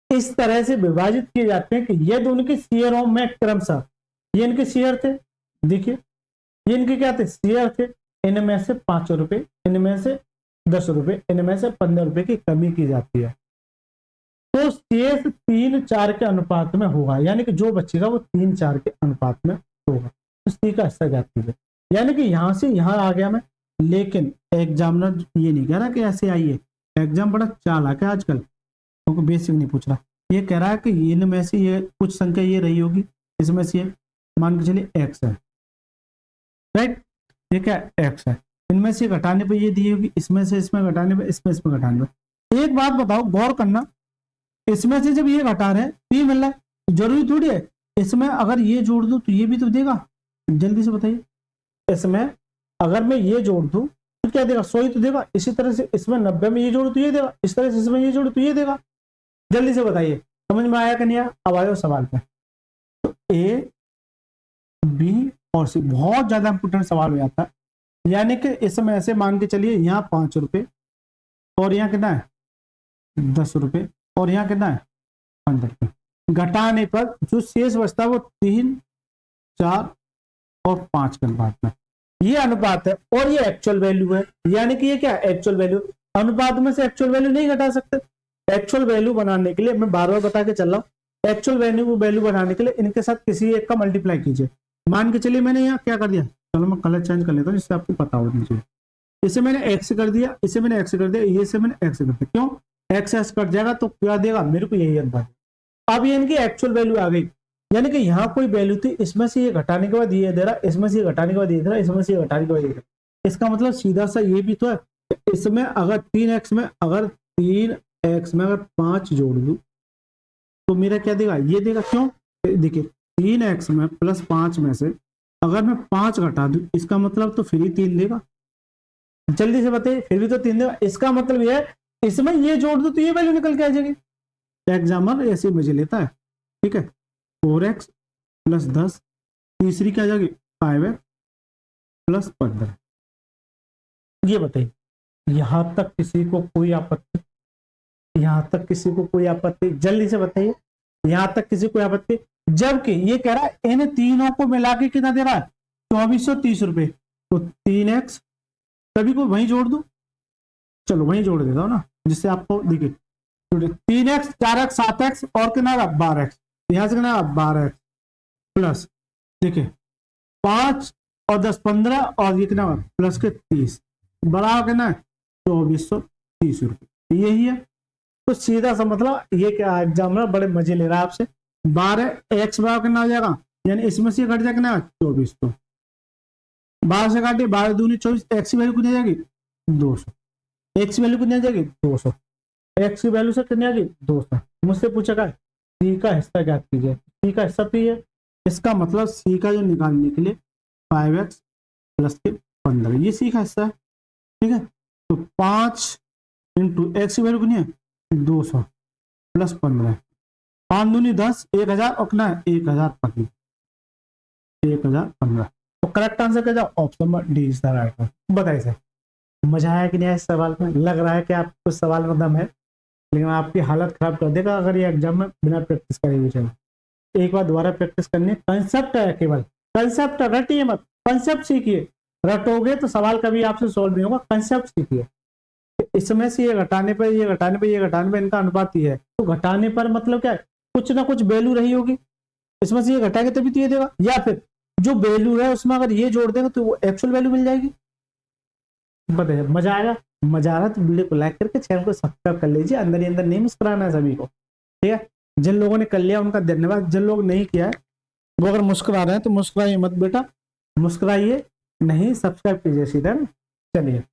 इस तरह से विभाजित किए जाते हैं कि यदि उनके शेयरों में क्रमशः, ये इनके शेयर थे, देखिए ये इनके क्या थे शेयर थे, इनमें से 5 रुपए, इनमें से 10 रुपए, इनमें से 15 रुपए की कमी की जाती है, तो शेष 3-4 के अनुपात में होगा, यानी कि जो बचेगा वो 3-4 के अनुपात में होगा। तो सी का हिस्सा ज्ञात कीजिए, यानी कि यहां से यहां आ गया मैं, लेकिन एग्जामिनर ये नहीं कह रहा कि ऐसे आइए, एग्जाम बड़ा चालाक है आजकल, क्योंकि बेसिक नहीं पूछ रहा, ये कह रहा है कि इनमें से ये कुछ संख्या ये रही होगी, इसमें से ये मान के चलिए एक्स है, राइट, ये क्या एक्स है, इनमें से घटाने पे ये दी होगी, इसमें से इसमें घटाने पे, इसमें इसमें घटाने पे। एक बात बताओ गौर करना, इसमें से जब ये घटा रहे हैं तो ये मिल रहा है, जरूरी थोड़ी है इसमें अगर ये जोड़ दूं तो ये भी तो देगा, जल्दी से बताइए। इसमें अगर मैं ये जोड़ दूं तो क्या देगा 100 ही तो देगा, इसी तरह से इसमें 90 में ये जोड़ तो ये देगा, इस तरह से इसमें ये जोड़ तो ये देगा। जल्दी से बताइए समझ में आया कि नहीं आया। अब आयो सवाल पे, तो ए बी और सी बहुत ज्यादा इंपोर्टेंट सवाल हो जाता है, यानी कि इसमें ऐसे मान के चलिए यहाँ 5 रुपए और यहाँ कितना है 10 रुपए और यहाँ कितना है 15 रुपए, घटाने पर जो शेष बचता है वो 3, 4 और 5 के अनुपात में, ये अनुपात है और ये एक्चुअल वैल्यू है, यानी कि ये क्या एक्चुअल वैल्यू, अनुपात में से एक्चुअल वैल्यू नहीं घटा सकते। एक्चुअल वैल्यू बनाने के लिए मैं बार बार बता के चल रहा हूँ, एक्चुअल वैल्यू बनाने के लिए इनके साथ किसी एक का मल्टीप्लाई कीजिए। मान के चलिए मैंने यहाँ क्या कर दिया, चलो मैं कलर चेंज कर लेता हूँ जिससे आपको पता होना चाहिए, इसे मैंने एक्स कर दिया, इसे मैंने एक्स कर दिया, ये से मैंने एक्स कर दिया, क्यों एक्स एक्स कट जाएगा तो क्या देगा मेरे को यही अनुपात। अब ये इनकी एक्चुअल वैल्यू आ गई, यानी कि यहाँ कोई वैल्यू थी, इसमें से ये घटाने के बाद ये दे रहा, इसमें से ये घटाने के बाद ये दे रहा, इसमें से ये घटाने के बाद ये दे रहा। इसका मतलब सीधा सा ये भी तो है, इसमें अगर 3x में अगर 5 जोड़ दूं तो मेरा क्या देगा, ये देगा। क्यों, देखिए 3x में प्लस 5 में से अगर मैं 5 घटा दूं, इसका मतलब तो फिर ही 3 देगा। जल्दी से बताइए, फिर भी तो 3 देगा। इसका मतलब ये है इसमें ये जोड़ दो तो ये वैल्यू निकल के आ जाएगी। एग्जाम्पल ऐसे मजे लेता है, ठीक है। 4x प्लस 10, तीसरी क्या आ जाएगी 5x प्लस 15। ये बताइए, यहां तक किसी को कोई आपत्ति? यहां तक किसी को कोई आपत्ति? जल्दी से बताइए, यहां तक किसी को आपत्ति? जबकि ये कह रहा है इन तीनों को मिला के कितना दे रहा है, 2430 रुपए। तो 3x सभी को वहीं जोड़ दो, चलो वहीं जोड़ देता हूं ना, जिससे आपको देखिए 3x 4x 7x और कितना 12x, यहां से कितना 12x प्लस देखिए 5 और 10 15 और ये कितना प्लस के 30 बड़ा कितना 2430 रुपए। यही है। तो सीधा सा मतलब ये क्या एग्जामिनर बड़े मजे ले रहा है आपसे। 12x बराबर कितना हो जाएगा, यानी इसमें से घट जाएगा 24। तो 12 से काटिए, 12 दूनी 24, x की वैल्यू कितनी आ जाएगी 200, x की वैल्यू कितनी आ जाएगी 200, x की वैल्यू से कितनी आ गई 200। मुझसे पूछा क्या, c का हिस्सा ज्ञात कीजिए। c का हिस्सा तो ये, इसका मतलब c का जो निकालने के लिए 5x प्लस के 15 ये c का हिस्सा है, ठीक है। तो 5 इंटू एक्स की वैल्यू कितनी है 200 प्लस 15, 5 दूनी 10, 1000 और कितना है 1015, 1015। तो करेक्ट आंसर क्या जाओ, option number D is the right answer. बताइए सर, मजा आया कि नहीं आया इस सवाल में? लग रहा है कि आपको सवाल में दम है, लेकिन आपकी हालत खराब कर देगा अगर ये एग्जाम में बिना प्रैक्टिस करे हुए चले। एक बार दोबारा प्रैक्टिस करनी, कंसेप्ट है केवल, कंसेप्ट रटिए मत, कंसेप्ट सीखिए। रटोगे तो सवाल कभी आपसे सोल्व नहीं होगा, कंसेप्ट सीखिए। इसमें से ये घटाने पर ये घटाने पर ये घटाने पर इनका अनुपात ही है, तो घटाने पर मतलब क्या है, कुछ ना कुछ वैल्यू रही होगी, इसमें से ये घटाएंगे तभी तो ये देगा, या फिर जो वैल्यू है उसमें अगर ये जोड़ देंगे तो वो एक्चुअल वैल्यू मिल जाएगी। बताइए मजा आएगा? मजा आ रहा है तो वीडियो को लाइक करके चैनल को सब्सक्राइब कर लीजिए। अंदर ही अंदर नहीं मुस्कुराना है सभी को, ठीक है। जिन लोगों ने कर लिया उनका धन्यवाद, जिन लोग नहीं किया है वो अगर मुस्कुरा रहे हैं तो मुस्कुराइए मत बेटा, मुस्कुराइए नहीं, सब्सक्राइब कीजिए सीधा। चलिए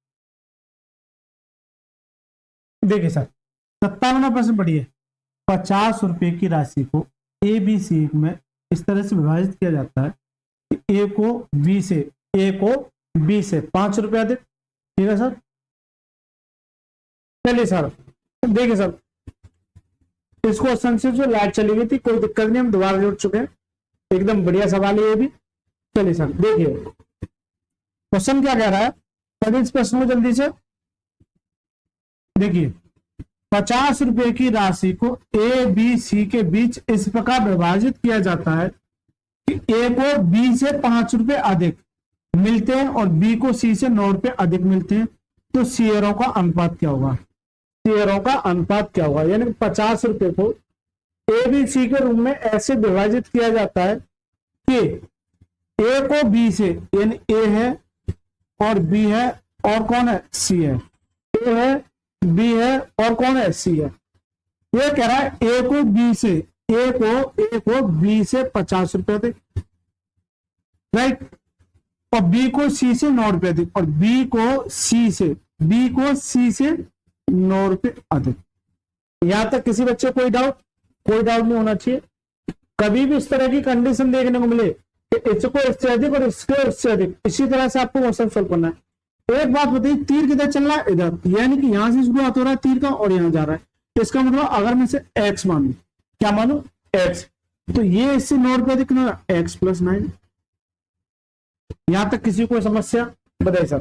देखिए सर 57वां प्रश्न पढ़िए। 50 रुपए की राशि को ए बी सी में इस तरह से विभाजित किया जाता है कि ए को बी से 5 रुपया दे, ठीक है सर। चलिए सर देखिए सर, इस क्वेश्चन से जो लाइट चली गई थी कोई दिक्कत नहीं, हम दोबारा जुड़ चुके हैं, एकदम बढ़िया सवाल है ये भी। चलिए सर देखिए क्वेश्चन क्या कह रहा है, पढ़िए इस प्रश्न को जल्दी से। देखिए 50 रुपए की राशि को ए बी सी के बीच इस प्रकार विभाजित किया जाता है कि ए को बी से 5 रुपए अधिक मिलते हैं और बी को सी से 9 रुपए अधिक मिलते हैं, तो शेयरों का अनुपात क्या होगा? शेयरों का अनुपात क्या होगा? यानी 50 रुपए को ए बी सी के रूप में ऐसे विभाजित किया जाता है कि ए को बी से, यानी ए है और बी है और कौन है सी है, ए है बी है और कौन है सी है। ये कह रहा है ए को बी से, ए को बी से 50 रुपए दे, राइट, और बी को सी से 9 रुपए अधिक, और बी को सी से 9 रुपए अधिक। यहां तक किसी बच्चे कोई डाउट नहीं होना चाहिए। कभी भी इस तरह की कंडीशन देखने को मिले कि इसको इससे अधिक और इसको इससे अधिक, इसी तरह से आपको क्वेश्चन सोल्व करना है। एक बात बताइए, तीर किधर चल रहा है? इधर, यानी कि यहां से शुरुआत हो रहा है तीर का और यहां जा रहा है, तो इसका मतलब अगर मैं इसे x मानू, क्या मानू x, तो ये इससे 9 रुपए अधिक x प्लस 9। यहां तक किसी को समस्या? बताइए सर।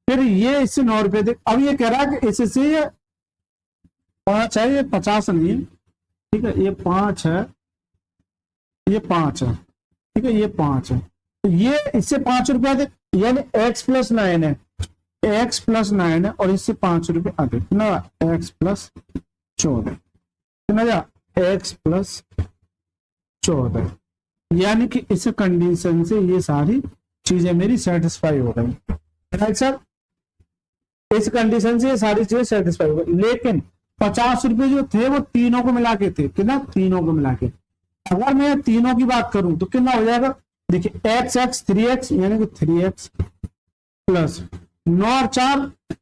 फिर ये इससे 9 रुपए अधिक, अब ये कह रहा है कि इससे 5 है, ये 50 नहीं है, ठीक है, ये 5 है, ये 5 है, ठीक है, ये 5 है, तो ये इससे 5 रुपए अधिक, यानी x प्लस 9 है, x प्लस 9 है और इससे 5 रुपए अधिक ना x प्लस 14 ना, x प्लस 14, यानी कि इस कंडीशन से ये सारी चीजें मेरी सेटिस्फाई हो गई, राइट सर। इस कंडीशन से ये सारी चीजें सेटिस्फाई हो गई, लेकिन 50 रुपए जो थे वो तीनों को मिला के थे, कितना? तीनों को मिला के। अगर मैं तीनों की बात करूं तो कितना हो जाएगा, देखिए एक्स एक्स 3x यानी कि 3x प्लस 9 और 4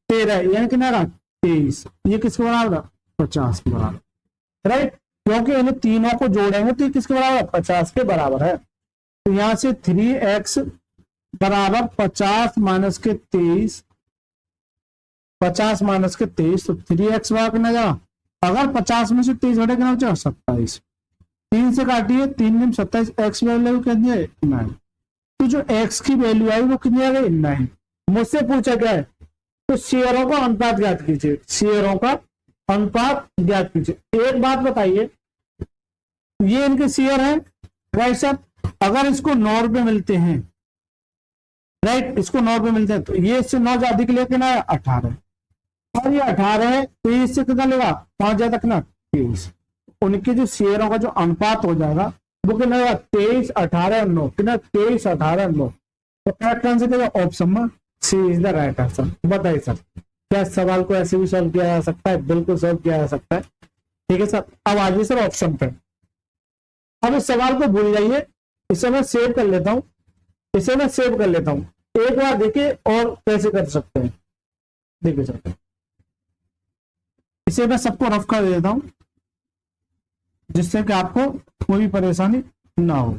13 यानी कि ना 23, ये किसके बराबर है, 50 के बराबर, राइट। क्योंकि इन तीनों को जोड़ेंगे तो ये किसके बराबर है, 50 के बराबर है। तो यहां से 3x बराबर 50 माइनस के 23, 50 माइनस के 23, तो 3x बराबर कितना जाएगा, अगर 50 में से 23 घटे कितना बचा, 27, 3 से काटिए, 3 दिन 27, एक्स वैल्यू कितनी है, 9। तो जो एक्स की वैल्यू आई वो कितनी आ गई, 9। मुझसे पूछा क्या है, तो शेयरों का अनुपात ज्ञात कीजिए, शेयरों का अनुपात ज्ञात कीजिए। एक बात बताइए, ये इनके शेयर हैं, राइट सर, अगर इसको 9 रुपए मिलते हैं, राइट, इसको 9 रुपए मिलते हैं, तो ये इससे 9 ज्यादा के लिए कितना है, 18, और ये 18 है तो ये इससे कितना लेगा, 5 ज्यादा कितना, 23। उनके जो शेयरों का जो अनुपात हो जाएगा वो कितना होगा, 23 18 9, कितना 23 18 9। तो करेक्ट आंसर क्या, ऑप्शन में सी इज द राइट आंसर। बताइए सर, क्या सवाल को ऐसे भी सॉल्व किया जा सकता है, बिल्कुल सॉल्व किया जा सकता है, ठीक है सर। अब आइए सर ऑप्शन पे, अब इस सवाल को भूल जाइए, इसे मैं सेव कर लेता हूं, इसे मैं सेव कर लेता हूं, एक बार देखिए और कैसे कर सकते हैं, देखिए सर, इसे मैं सबको रफ कर देता हूं जिससे कि आपको कोई परेशानी ना हो,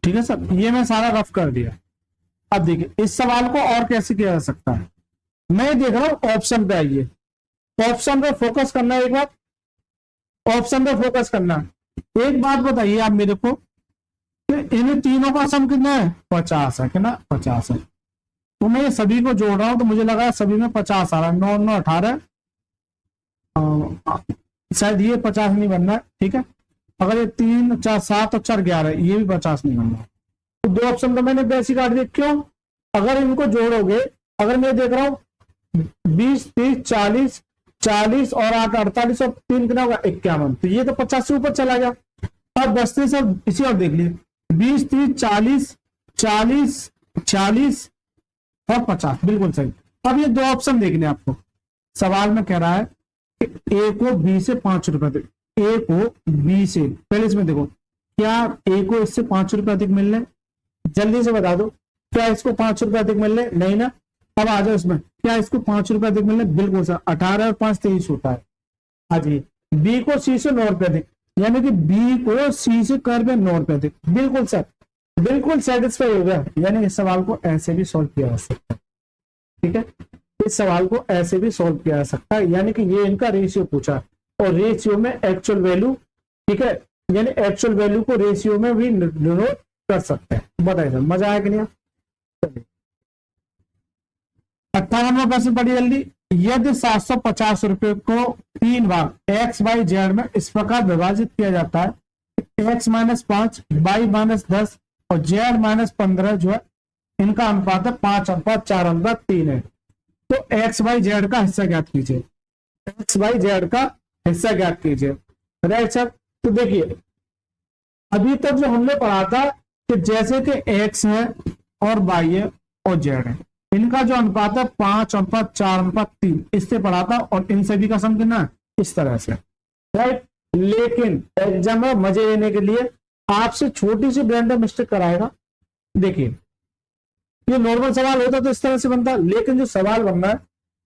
ठीक है सर। ये मैं सारा रफ कर दिया। अब देखिए इस सवाल को और कैसे किया जा सकता है, मैं देख रहा हूं ऑप्शन पे आइए, ऑप्शन पे फोकस करना है, एक बार ऑप्शन पे फोकस करना है। एक बात बताइए आप मेरे को कि इन तीनों का सम कितना है, 50 है, कितना 50 है। तो मैं सभी को जोड़ रहा हूं तो मुझे लगा सभी में 50 आ रहा है, 9 9 18, शायद ये 50 नहीं बनना है, ठीक है। अगर ये 3 4 7 और 4 11, ये भी 50 नहीं बनना है। तो दो ऑप्शन तो मैंने वैसे काट दिए, क्यों, अगर इनको जोड़ोगे, अगर मैं देख रहा हूँ 20 30 40 40 और 8 48 और 3 कितना होगा, 51, तो ये तो 50 से ऊपर चला गया। अब बचते सब इसी और देख लिए, 20 30 40 40 40 और 50, बिल्कुल सही। अब ये दो ऑप्शन देखने आपको, सवाल में कह रहा है ए को बी से 5 रुपए दे, ए को बी से, पहले इसमें देखो क्या ए को इससे 5 रुपए अधिक मिल रहे, जल्दी से बता दो, क्या इसको 5 रुपए अधिक मिल रहे, नहीं ना। अब आ जाओ इसमें, क्या इसको 5 रुपए अधिक मिल रहे, बिल्कुल सर, 18 और 5 23 होता है। आज ये बी को सी से 9 रुपए अधिक, यानी कि बी को सी से कर पे 9 रुपए अधिक, बिल्कुल सर, बिल्कुल सेटिस्फाई हो गया। यानी इस सवाल को ऐसे भी सॉल्व किया जा सकता है, ठीक है, इस सवाल को ऐसे भी सॉल्व किया जा सकता है। यानी कि ये इनका रेशियो पूछा और रेशियो में एक्चुअल वैल्यू, ठीक है, यानी एक्चुअल वैल्यू को रेशियो में भी डिनोट कर सकते हैं। बताइए सर, मजा आया कि नहीं। 58वां प्रश्न पढ़िए जल्दी। यदि 750 रुपए को 3 भाग एक्स वाई जेड में इस प्रकार विभाजित किया जाता है, एक्स -5 वाई -10 और जेड -15 जो है इनका अनुपात है 5:4:3 है, तो एक्स वाई जेड का हिस्सा ज्ञात कीजिए, एक्स वाई जेड का हिस्सा ज्ञात कीजिए, राइट सर। तो देखिए अभी तक जो हमने पढ़ा था कि जैसे कि एक्स है और वाई है और जेड है, इनका जो अनुपात है 5:4:3, इससे पढ़ा था, और इन सभी का सम कितना है, इस तरह से, राइट। लेकिन एग्जाम में मजे लेने के लिए आपसे छोटी सी ब्रेंडर मिस्टेक कराएगा। देखिए ये नॉर्मल सवाल होता तो इस तरह से बनता, लेकिन जो सवाल बनना है,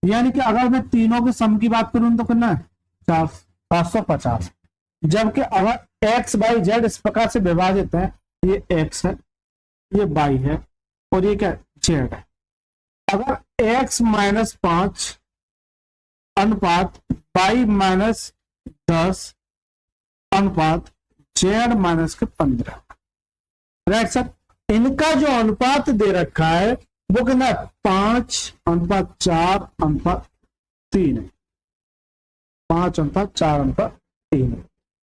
यानी कि अगर मैं तीनों के सम की बात करूं तो कितना है 750, जबकि अगर एक्स बाई जेड इस प्रकार से विभाजित है, ये एक्स है, ये वाई है और ये क्या जेड है। अगर एक्स -5 अनुपात वाई -10 अनुपात जेड -15, राइट सर। इनका जो अनुपात दे रखा है वो कितना 5:4:3 है, 5:4:3 है।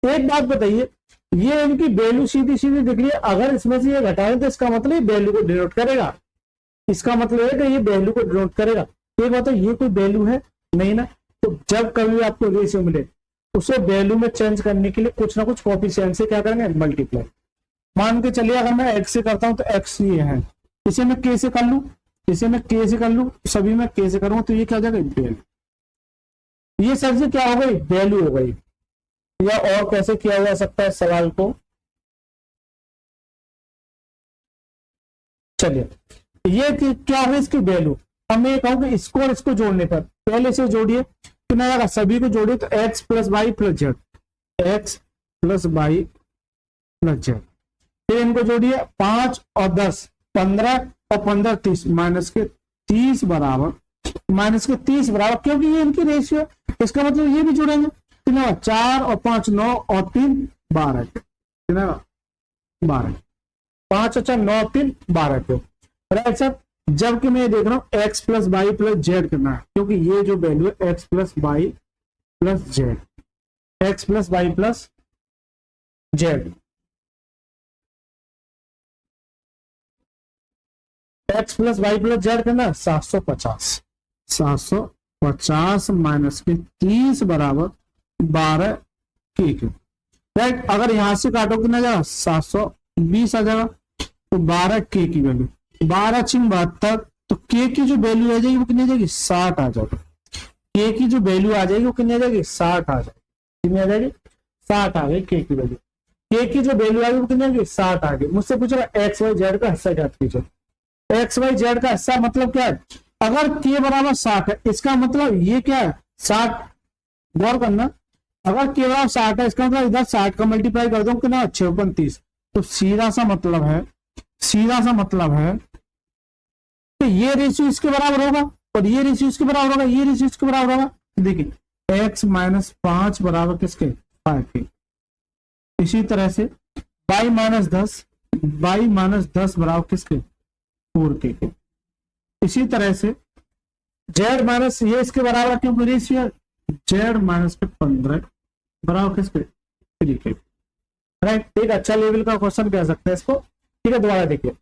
एक बात बताइए, ये इनकी वैल्यू सीधी सीधी दिख रही है, अगर इसमें से ये घटाएं तो इसका मतलब वैल्यू को डिनोट करेगा, इसका मतलब है कि ये वैल्यू को डिनोट करेगा। एक बात है, ये कोई वैल्यू है नहीं ना, तो जब कभी आपको रेशियो मिले उसे वैल्यू में चेंज करने के लिए कुछ ना कुछ कोएफिशिएंट से क्या करेंगे, मल्टीप्लाई। मान के चलिए अगर मैं एक्स से करता हूं तो एक्स ये है, इसे मैं के से कर लूं, इसे मैं के से कर लूं, सभी में के से करूंगा तो ये क्या हो जाएगा, ये सर जी क्या हो गई, वैल्यू हो गई। या और कैसे किया जा सकता है सवाल को, चलिए ये क्या है इसकी वैल्यू। अब मैं कहूँ कि इसको और इसको जोड़ने पर पहले से जोड़िए, कितना आएगा, सभी को जोड़िए तो x plus y plus z, x plus y plus z. फिर इनको जोड़िए 5 और 10 15 और 15 30, माइनस के 30 बराबर, माइनस के 30 बराबर, क्योंकि ये इनकी रेशियो, इसका मतलब ये भी जोड़ेंगे, कितना 4 और 5 9 और 3 12, कितना 12, 5 और 4 9 3 12 क्यों, राइट सर। जबकि मैं देख रहा हूं x plus y plus z करना है, क्योंकि ये जो वैल्यू है x plus y plus z, x plus y plus z, x plus y plus z करना 750, 750 माइनस के 30 बराबर 12 के क्यूब, राइट। अगर यहां से काटो कितना जाएगा 720 आ जाएगा, तो 12 के की वैल्यू 12 छिंग 72, तो के की जो वैल्यू आ जाएगी वो कितनी आ जाएगी 60 आ जाएगी, के की जो वैल्यू आ जाएगी वो कितनी आ जाएगी 60 आ जाएगी, कितनी आ जाएगी 60 आ गई के की वैल्यू, के की जो वैल्यू आ गई वो कितनी आ गई 60 आ गई। मुझसे पूछा एक्स वाई जेड का हिस्सा ज्ञात कीजिए, एक्स वाई जेड का हिस्सा मतलब क्या है, अगर के बराबर 60 है इसका मतलब ये क्या है 60, गौर करना, अगर के बराबर 60 है इसका मतलब इधर 60 का मल्टीप्लाई कर दो कितना 6 30, तो सीधा सा मतलब है, सीधा सा मतलब है तो ये रेशियो इसके बराबर होगा और ये रेशियो इसके बराबर होगा, ये रेशियो इसके बराबर होगा। देखिए एक्स माइनस 5 बराबर किसके 5 के, इसी तरह से y माइनस 10, y माइनस 10 बराबर किसके 4 के, इसी तरह से z माइनस ये इसके बराबर क्योंकि रेशियो z माइनस के 15 बराबर किसके 3 के, राइट। एक अच्छा लेवल का क्वेश्चन कह सकते हैं इसको, ठीक है। दोबारा देखिए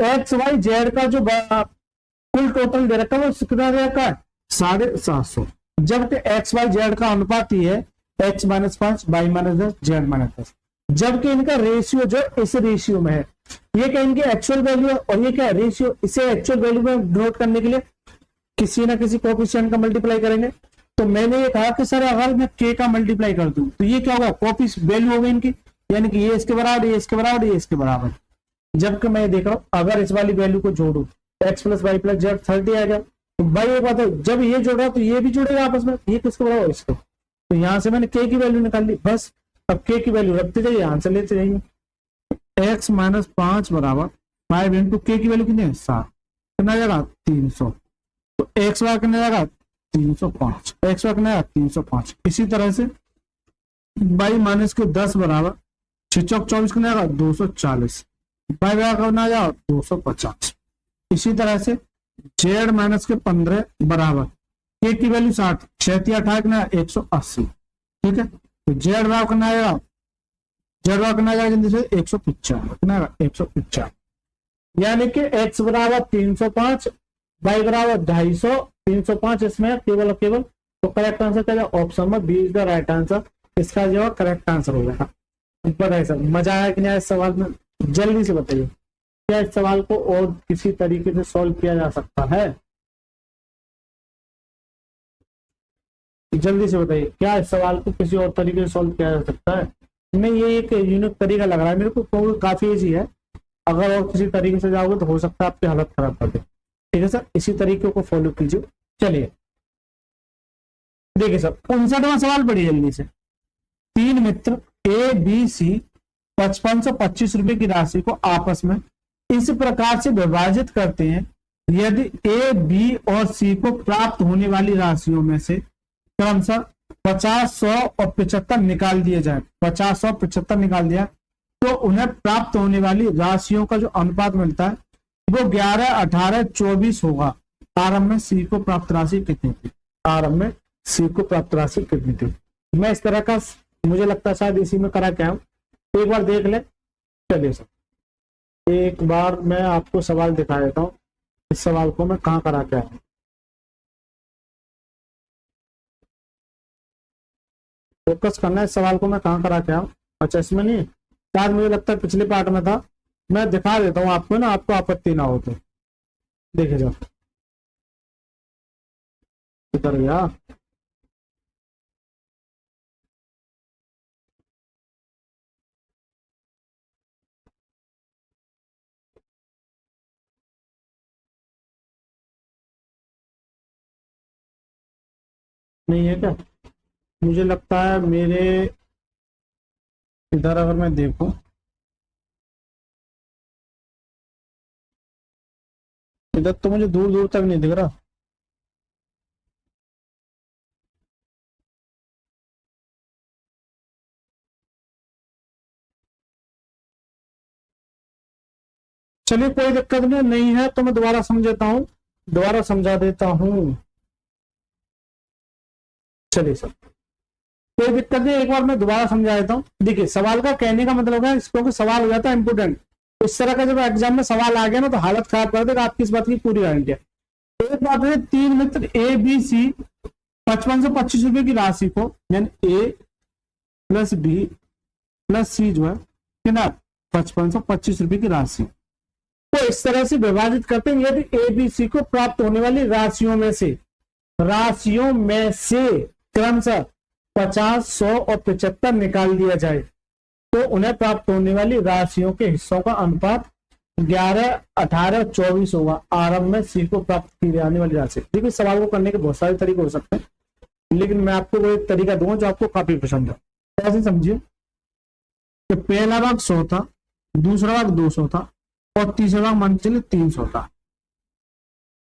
एक्स वाई जेड का जो कुल टोटल दे रखा है वो कितना दे रखा है 750, जबकि एक्स वाई जेड का अनुपात ही है x minus 5 y minus 10 z minus 10, जबकि इनका रेशियो जो इस रेशियो में है, ये क्या इनकी एक्चुअल वैल्यू है और ये क्या है रेशियो, इसे एक्चुअल वैल्यू में नोट करने के लिए किसी ना किसी कोएफिशिएंट का मल्टीप्लाई करेंगे। तो मैंने ये कहा कि सर अगर मैं के का मल्टीप्लाई कर दूं तो ये क्या होगा कॉपी वैल्यू होगी इनकी, यानी कि ये इसके बराबर, ये इसके बराबर, ये इसके बराबर। जबकि मैं देख रहा हूं अगर इस वाली वैल्यू को जोड़ू x plus y plus z 30 आ गया, तो भाई एक बात है जब ये जोड़ रहा तो ये भी जुड़ेगा आपस में, ये किसके बराबर इसको, तो यहां से मैंने के की वैल्यू निकाल ली बस। अब के की वैल्यू रखते जाइए आंसर लेते जाइए, एक्स माइनस 5 बराबर 5 इंटू के की वैल्यू कितनी है 7, कितना जाएगा 300, तो एक्स वाई कितना जाएगा 305, एक्स वाई कितना 305। इसी तरह से वाई माइनस के 10 बराबर 6 चौक 24 कितना जाएगा 240, वाई वाई करना जाएगा 250। इसी तरह से जेड माइनस के 15 बराबर के की वैल्यू 60, 6 अठारह कितना 180, ठीक है। तो जेड वाई करना आएगा, जेड वाई करना जाएगा जल्दी से 195, कितना 195, यानी कि एक्स बराबर 305 वाई बराबर 250, 305 इसमें केवल केवल, तो करेक्ट आंसर क्या है ऑप्शन में B is the right answer, इसका जवाब करेक्ट आंसर हो जाएगा। बताइए सर मजा आया कि नहीं इस सवाल में, जल्दी से बताइए क्या इस सवाल को और किसी तरीके से सॉल्व किया जा सकता है, जल्दी से बताइए क्या इस सवाल को किसी और तरीके से सॉल्व किया जा सकता है। नहीं ये एक यूनिक तरीका लग रहा है मेरे को, क्योंकि काफी इजी है, अगर और किसी तरीके से जाओगे तो हो सकता है आपकी हालत खराब कर दे, ठीक है सर इसी तरीके को फॉलो कीजिए। चलिए देखिए सर 59वां सवाल पढ़िए जल्दी से, 3 मित्र ए बी सी 5525 रुपए की राशि को आपस में इस प्रकार से विभाजित करते हैं, यदि ए बी और सी को प्राप्त होने वाली राशियों में से क्रमशः 50 100 और 75 निकाल दिए जाए, 50 100 75 निकाल दिया तो उन्हें प्राप्त होने वाली राशियों का जो अनुपात मिलता है वो 11 18 24 होगा। आरंभ में सी को प्राप्त राशि कितनी थी, आरंभ में सी को प्राप्त राशि कितनी थी। मैं इस तरह का मुझे लगता है शायद इसी में करा क्या हूं, एक बार देख ले। चलिए सर एक बार मैं आपको सवाल दिखा देता हूँ, इस सवाल को मैं कहाँ करा क्या हूं, फोकस करना है इस सवाल को मैं कहाँ करा क्या हूँ। अच्छा इसमें नहीं, शायद मुझे लगता है पिछले पार्ट में था, मैं दिखा देता हूँ आपको ना, आपको आपत्ति ना हो तो। देखिए सर इधर गया, नहीं है क्या? मुझे लगता है मेरे इधर अगर मैं देखूं, इधर तो मुझे दूर दूर तक नहीं दिख रहा। चलिए कोई दिक्कत नहीं है, तो मैं दोबारा समझाता हूँ, दोबारा समझा देता हूँ। चलिए सर, कोई दिक्कत नहीं, एक बार मैं दोबारा समझा देता हूँ। देखिए सवाल का कहने का मतलब है, क्योंकि सवाल हो जाता है इंपोर्टेंट, इस तरह का जब एग्जाम में सवाल आ गया ना तो हालत खराब कर देगा आपकी, इस बात की पूरी गारंटी है। एक बात है, तीन मित्र ए बी सी 55 से 25 रुपए की राशि को, यानी ए प्लस बी प्लस सी जो है कि ना 55 से 25 रुपए की राशि को इस तरह से विभाजित करते हैं, यदि ए बी सी को प्राप्त होने वाली राशियों में से क्रमशः 50, 100 और 75 निकाल दिया जाए, तो उन्हें प्राप्त होने वाली राशियों के हिस्सों का अनुपात 11, 18, 24 होगा। आरंभ में सी को प्राप्त की जाने वाली राशि। देखिए सवाल को करने के बहुत सारे तरीके हो सकते हैं, लेकिन मैं आपको वो एक तरीका दूंगा जो आपको काफी पसंद है। ऐसे समझिए कि पहला भाग 100 था, दूसरा भाग 200 था और तीसरा भाग मान के चलिए 300 था।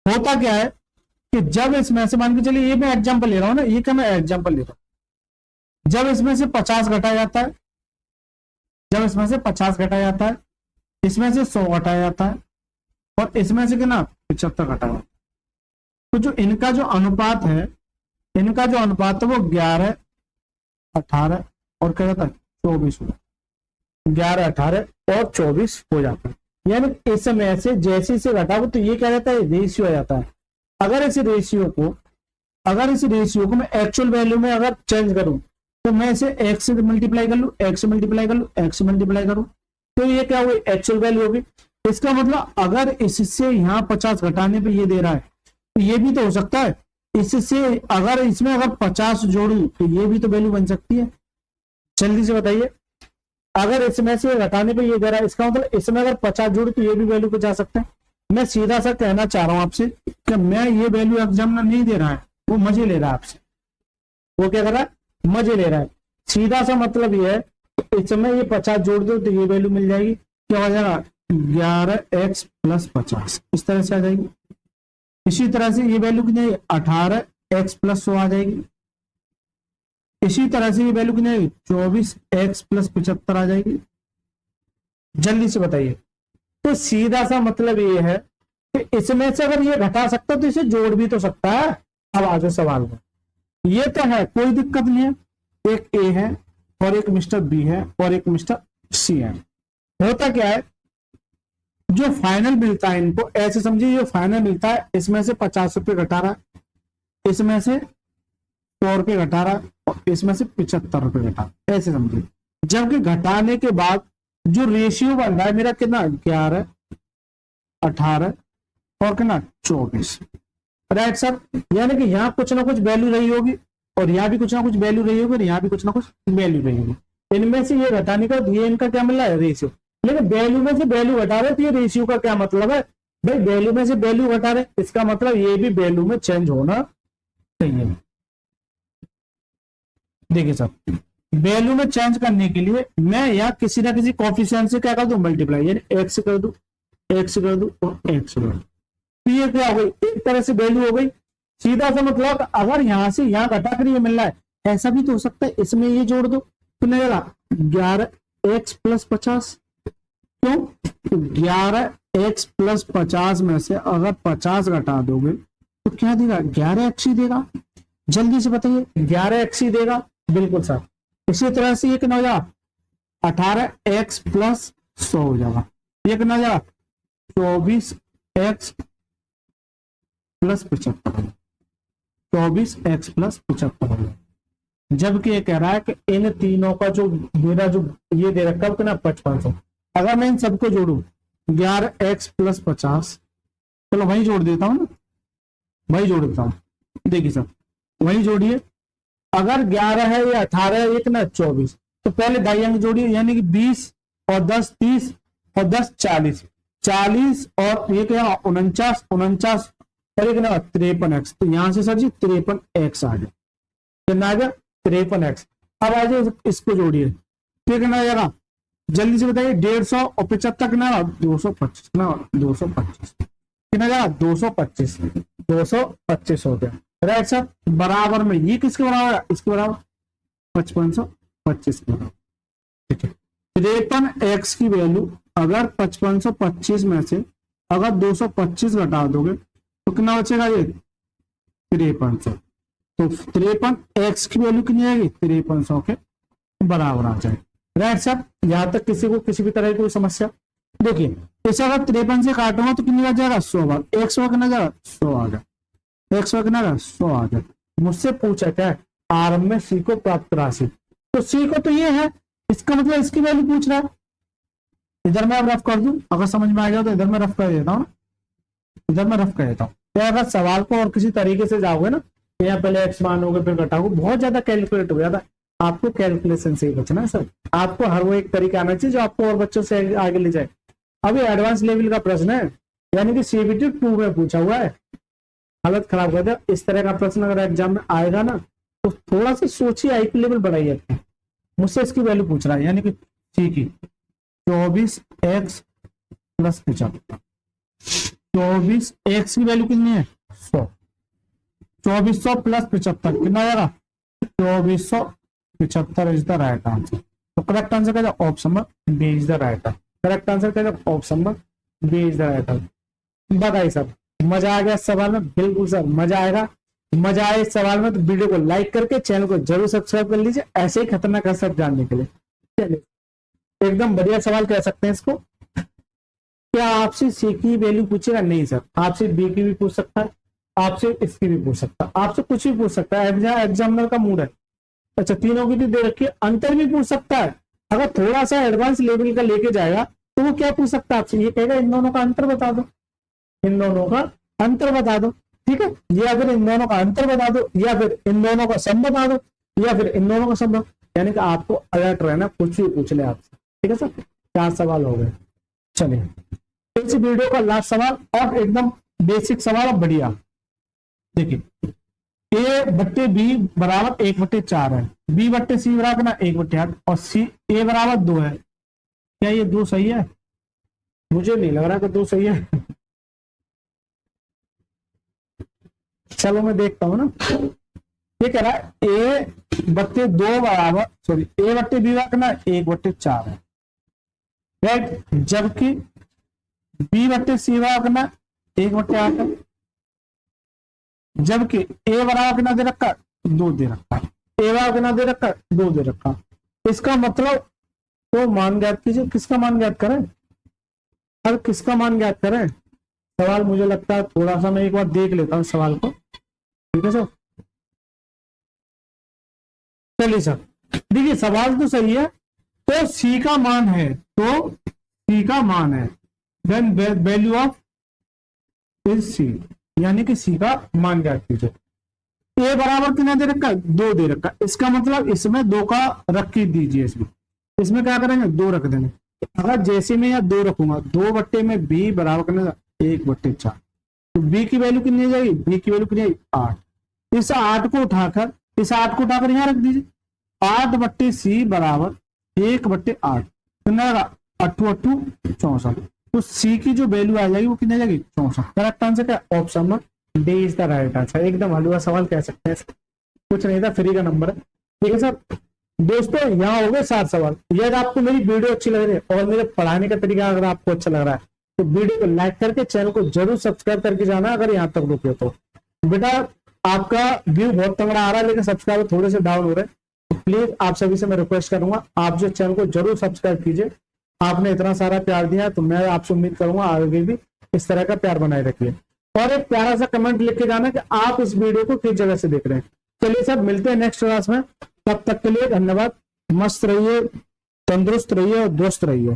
होता क्या है कि जब इसमें से मान के चलिए, ये मैं एग्जाम्पल ले रहा हूं ना, ये क्या मैं एग्जाम्पल ले रहा हूं, जब इसमें से 50 घटाया जाता है, जब इसमें से 50 घटाया जाता है, इसमें से 100 घटाया जाता है और इसमें से कितना 75 घटाया जाता है, तो जो इनका जो अनुपात है, इनका जो अनुपात है वो 11, 18 और क्या जाता है 24 हो, 11, 18 और 24 हो जाता है। यानी इसमें से जैसे से घटाओ तो ये क्या रहता है, रेशियो आ जाता है। अगर इस रेशियो को मैं एक्चुअल वैल्यू में अगर चेंज करूं, तो मैं इसे x से मल्टीप्लाई कर लूं, x से मल्टीप्लाई कर लूं, x से मल्टीप्लाई करूं, तो ये क्या हुई, एक्चुअल वैल्यू होगी। इसका मतलब अगर इससे यहाँ 50 घटाने पे ये दे रहा है, तो ये भी तो हो सकता है इससे, अगर इसमें अगर 50 जोड़ू तो ये भी तो वैल्यू बन सकती है। जल्दी से बताइए, अगर इसमें से घटाने पे ये दे रहा है, इसका मतलब इसमें अगर 50 जोड़ू तो ये भी वैल्यू पे जा सकते हैं। मैं सीधा सा कहना चाह रहा हूं आपसे कि मैं ये वैल्यू एग्जाम में नहीं दे रहा है, वो मजे ले रहा है आपसे। वो क्या कर रहा है, मजे ले रहा है। सीधा सा मतलब ये है, इस समय ये 50 जोड़ दो तो ये वैल्यू मिल जाएगी, क्या हो जाएगा 11x प्लस 50, इस तरह से आ जाएगी। इसी तरह से ये वैल्यू कितनी 18x प्लस 100 आ जाएगी। इसी तरह से ये वैल्यू कितनी 24x प्लस 75 आ जाएगी। जल्दी से बताइए। तो सीधा सा मतलब ये है कि इसमें से अगर ये घटा सकता है तो इसे जोड़ भी तो सकता है। अब आ जाओ सवाल में, ये तो है कोई दिक्कत नहीं है, एक ए है और एक मिस्टर बी है और एक मिस्टर सी है। होता क्या है, जो फाइनल मिलता है इनको ऐसे समझिए, जो फाइनल मिलता है इसमें से 50 रुपए घटा रहा है, इसमें से 100 रुपए घटा रहा है और इसमें से 75 रुपए घटा रहा है, ऐसे समझिए। जबकि घटाने के बाद जो रेशियो बन रहा है मेरा कितना 11, 18 और कितना 24, राइट सर। यानी कि यहाँ कुछ ना कुछ वैल्यू रही होगी और यहाँ भी कुछ ना कुछ वैल्यू रही होगी और यहाँ भी कुछ ना कुछ वैल्यू रही होगी। इनमें से ये घटाने का ये इनका क्या मिल रहा है, रेशियो। लेकिन वैल्यू में से वैल्यू घटा रहे तो ये रेशियो का क्या मतलब है भाई, वैल्यू में से वैल्यू घटा रहे, इसका मतलब ये भी वैल्यू में चेंज होना चाहिए। देखिए सर, वैल्यू में चेंज करने के लिए मैं यहाँ किसी ना किसी कोफिशिएंट से क्या कर दूं, मल्टीप्लाई, यानी एक्स कर दूं, एक्स कर दूं और एक्स कर दूं, तो ये क्या हो गई, एक तरह से वैल्यू हो गई। सीधा सा मतलब अगर यहां से यहां घटा कर ये मिल रहा है, ऐसा भी तो हो सकता है इसमें ये जोड़ दो तो मिलेगा 11x प्लस 50। क्यों, 11x प्लस 50 में से अगर 50 घटा दोगे तो क्या देगा, 11x ही देगा। जल्दी से बताइए, 11x ही देगा, बिल्कुल सर। इसी तरह से ये कितना हो जाएगा 18x प्लस 100 हो जाएगा, ये कितना हो जाएगा 24x प्लस 75, 24x प्लस 75। जबकि ये कह रहा है कि इन तीनों का जो मेरा जो ये दे रखा है कितना 5500, अगर मैं इन सबको जोड़ू 11x प्लस 50, चलो वही जोड़ देता हूं ना, वही जोड़ देता हूं। देखिए सर वही जोड़िए, अगर 11 है या 18 है, ये कितना 24, तो पहले दाई अंक जोड़िए, यानी कि 20 और 10 30 और 10 40, 40 और ये क्या 49 49 और एक ना 53x, तो यहां से सर जी 53x आ गया। कितना आ गया 53x। अब आ जाए इसको जोड़िए, फिर कितना आ जाएगा जल्दी से बताइए, 150 और 75 कितना 225 ना, 225 कितना जाएगा 225, 225 हो गया राइट सर। बराबर में ये किसके बराबर है, इसके बराबर 5525 के बराबर, ठीक है। 53x की वैल्यू अगर 5525 में से अगर 225 घटा दोगे तो कितना बचेगा ये 5300। तो 53x की वैल्यू कितनी आएगी 5300 के बराबर आ जाए राइट सर। यहां तक किसी को किसी भी तरह की कोई समस्या, देखिए इसे अगर 53 से काटूंगा तो कितनी आ जाएगा 100 बार, 100 कितना जाएगा 100 आ गया, 100 कितना 100 आ गया। मुझसे पूछा क्या है आरंभ में सी को प्राप्त राशि, तो सी को तो ये है, इसका मतलब इसकी वैल्यू पूछ रहा है। इधर मैं अब रफ कर दूं, अगर समझ में आ गया तो इधर मैं रफ कर देता हूँ, इधर मैं रफ कर देता हूँ। तो अगर सवाल को और किसी तरीके से जाओगे ना, यहाँ पहले एक्स मानोगे फिर घटाओगे, बहुत ज्यादा कैलकुलेट हो जाता है। आपको कैलकुलेशन से ही बचना है सर, आपको हर वो एक तरीका आना चाहिए जो आपको और बच्चों से आगे ले जाए। अभी एडवांस लेवल का प्रश्न है, यानी कि CBT 2 में पूछा हुआ है, हालत खराब कर दिया। इस तरह का प्रश्न अगर एग्जाम में आएगा ना तो थोड़ा सा सोचिए, IQ लेवल बढ़ाइए अपनी। मुझसे इसकी वैल्यू पूछ रहा है, यानी कि सी की 24x प्लस 75, 24x की वैल्यू कितनी है 100, 2400 प्लस 75 कितना आएगा 2475 इज द राइट आंसर। तो करेक्ट आंसर क्या है option number B is the right answer, correct answer क्या है option number B is the right answer. बताइए सर मजा आ गया इस सवाल में? बिल्कुल सर मजा आएगा। मजा आए इस सवाल में तो वीडियो को लाइक करके चैनल को जरूर सब्सक्राइब कर लीजिए, ऐसे ही खतरनाक सब जानने के लिए। चलिए एकदम बढ़िया सवाल कह सकते हैं इसको। क्या आपसे सी की वैल्यू पूछेगा? नहीं सर, आपसे बी की भी पूछ सकता है, आपसे इसकी भी पूछ सकता है, आपसे कुछ भी पूछ सकता है, एग्जामिनर का मूड है। अच्छा तीनों की भी दे रखी है, अंतर भी पूछ सकता है। अगर थोड़ा सा एडवांस लेवल का लेके जाएगा तो वो क्या पूछ सकता है आपसे, ये कहेगा इन दोनों का अंतर बता दो, इन दोनों का अंतर बता दो, ठीक है, या फिर इन दोनों का अंतर बता दो, या फिर इन दोनों का सम बता दो, या फिर इन दोनों का सम। यानी कि आपको अलर्ट रहना, कुछ भी पूछ ले आपसे, ठीक है सर। 4 सवाल हो गए। चलिए इस वीडियो का लास्ट सवाल और एकदम बेसिक सवाल और बढ़िया। देखिए A/B बराबर 1/4 है, B/C बराबर ना 1/8 और A बराबर 2 है। क्या ये 2 सही है? मुझे नहीं लग रहा कि 2 सही है। चलो मैं देखता हूं ना। ये कह रहा है A/2 बराबर सॉरी A/B बराबर ना 1/4 है राइट, जबकि B/C बराबर ना 1/8 है, जबकि A बराबर कितना दे रखा 2 दे रखा है, A बराबर कितना दे रखा 2 दे रखा। इसका मतलब तो मान ज्ञात कीजिए, किसका मान ज्ञात करें? अब किसका मान ज्ञात करें? सवाल मुझे लगता है थोड़ा सा मैं एक बार देख लेता हूं सवाल को, ठीक है सर। चलिए सर देखिए सवाल तो सही है, तो C का मान है, तो C का मान है, then value of is C, यानी कि C का मान ज्ञात कीजिए। A बराबर कितना दे रखा है 2 दे रखा, इसका मतलब इसमें 2 का रख के दीजिए, इसमें क्या करेंगे 2 रख देंगे। अगर जैसे मैं यहाँ 2 रखूंगा 2/B बराबर करने 1/4, तो B की वैल्यू कितनी आ जाएगी, B की वैल्यू कितनी आएगी 8। इस 8 को उठाकर यहाँ रख दीजिए, 8/C बराबर 1/8 कितना 8 64। तो C की जो वैल्यू आ जाएगी वो कितनी आ जाएगी 64। करेक्ट आंसर क्या option number D is the right answer. एकदम हलवा सवाल कह सकते हैं, कुछ नहीं था, फ्री का नंबर है, ठीक है सर। दोस्तों यहाँ हो गए 7 सवाल। यदि आपको मेरी वीडियो अच्छी लग रही है और मेरे पढ़ाने का तरीका अगर आपको अच्छा लग रहा है तो वीडियो को लाइक करके चैनल को जरूर सब्सक्राइब करके जाना। अगर यहाँ तक रुके तो बेटा आपका व्यू बहुत तगड़ा आ रहा है लेकिन सब्सक्राइबर थोड़े से डाउन हो रहे हैं, तो प्लीज आप सभी से मैं रिक्वेस्ट करूंगा आप जो चैनल को जरूर सब्सक्राइब कीजिए। आपने इतना सारा प्यार दिया तो मैं आपसे उम्मीद करूंगा आगे भी इस तरह का प्यार बनाए रखिए, और एक प्यारा सा कमेंट लिख के जाना कि आप इस वीडियो को किस जगह से देख रहे हैं। चलिए सर मिलते हैं नेक्स्ट क्लास में, तब तक के लिए धन्यवाद। मस्त रहिए, तंदुरुस्त रहिए और दोस्त रहिए।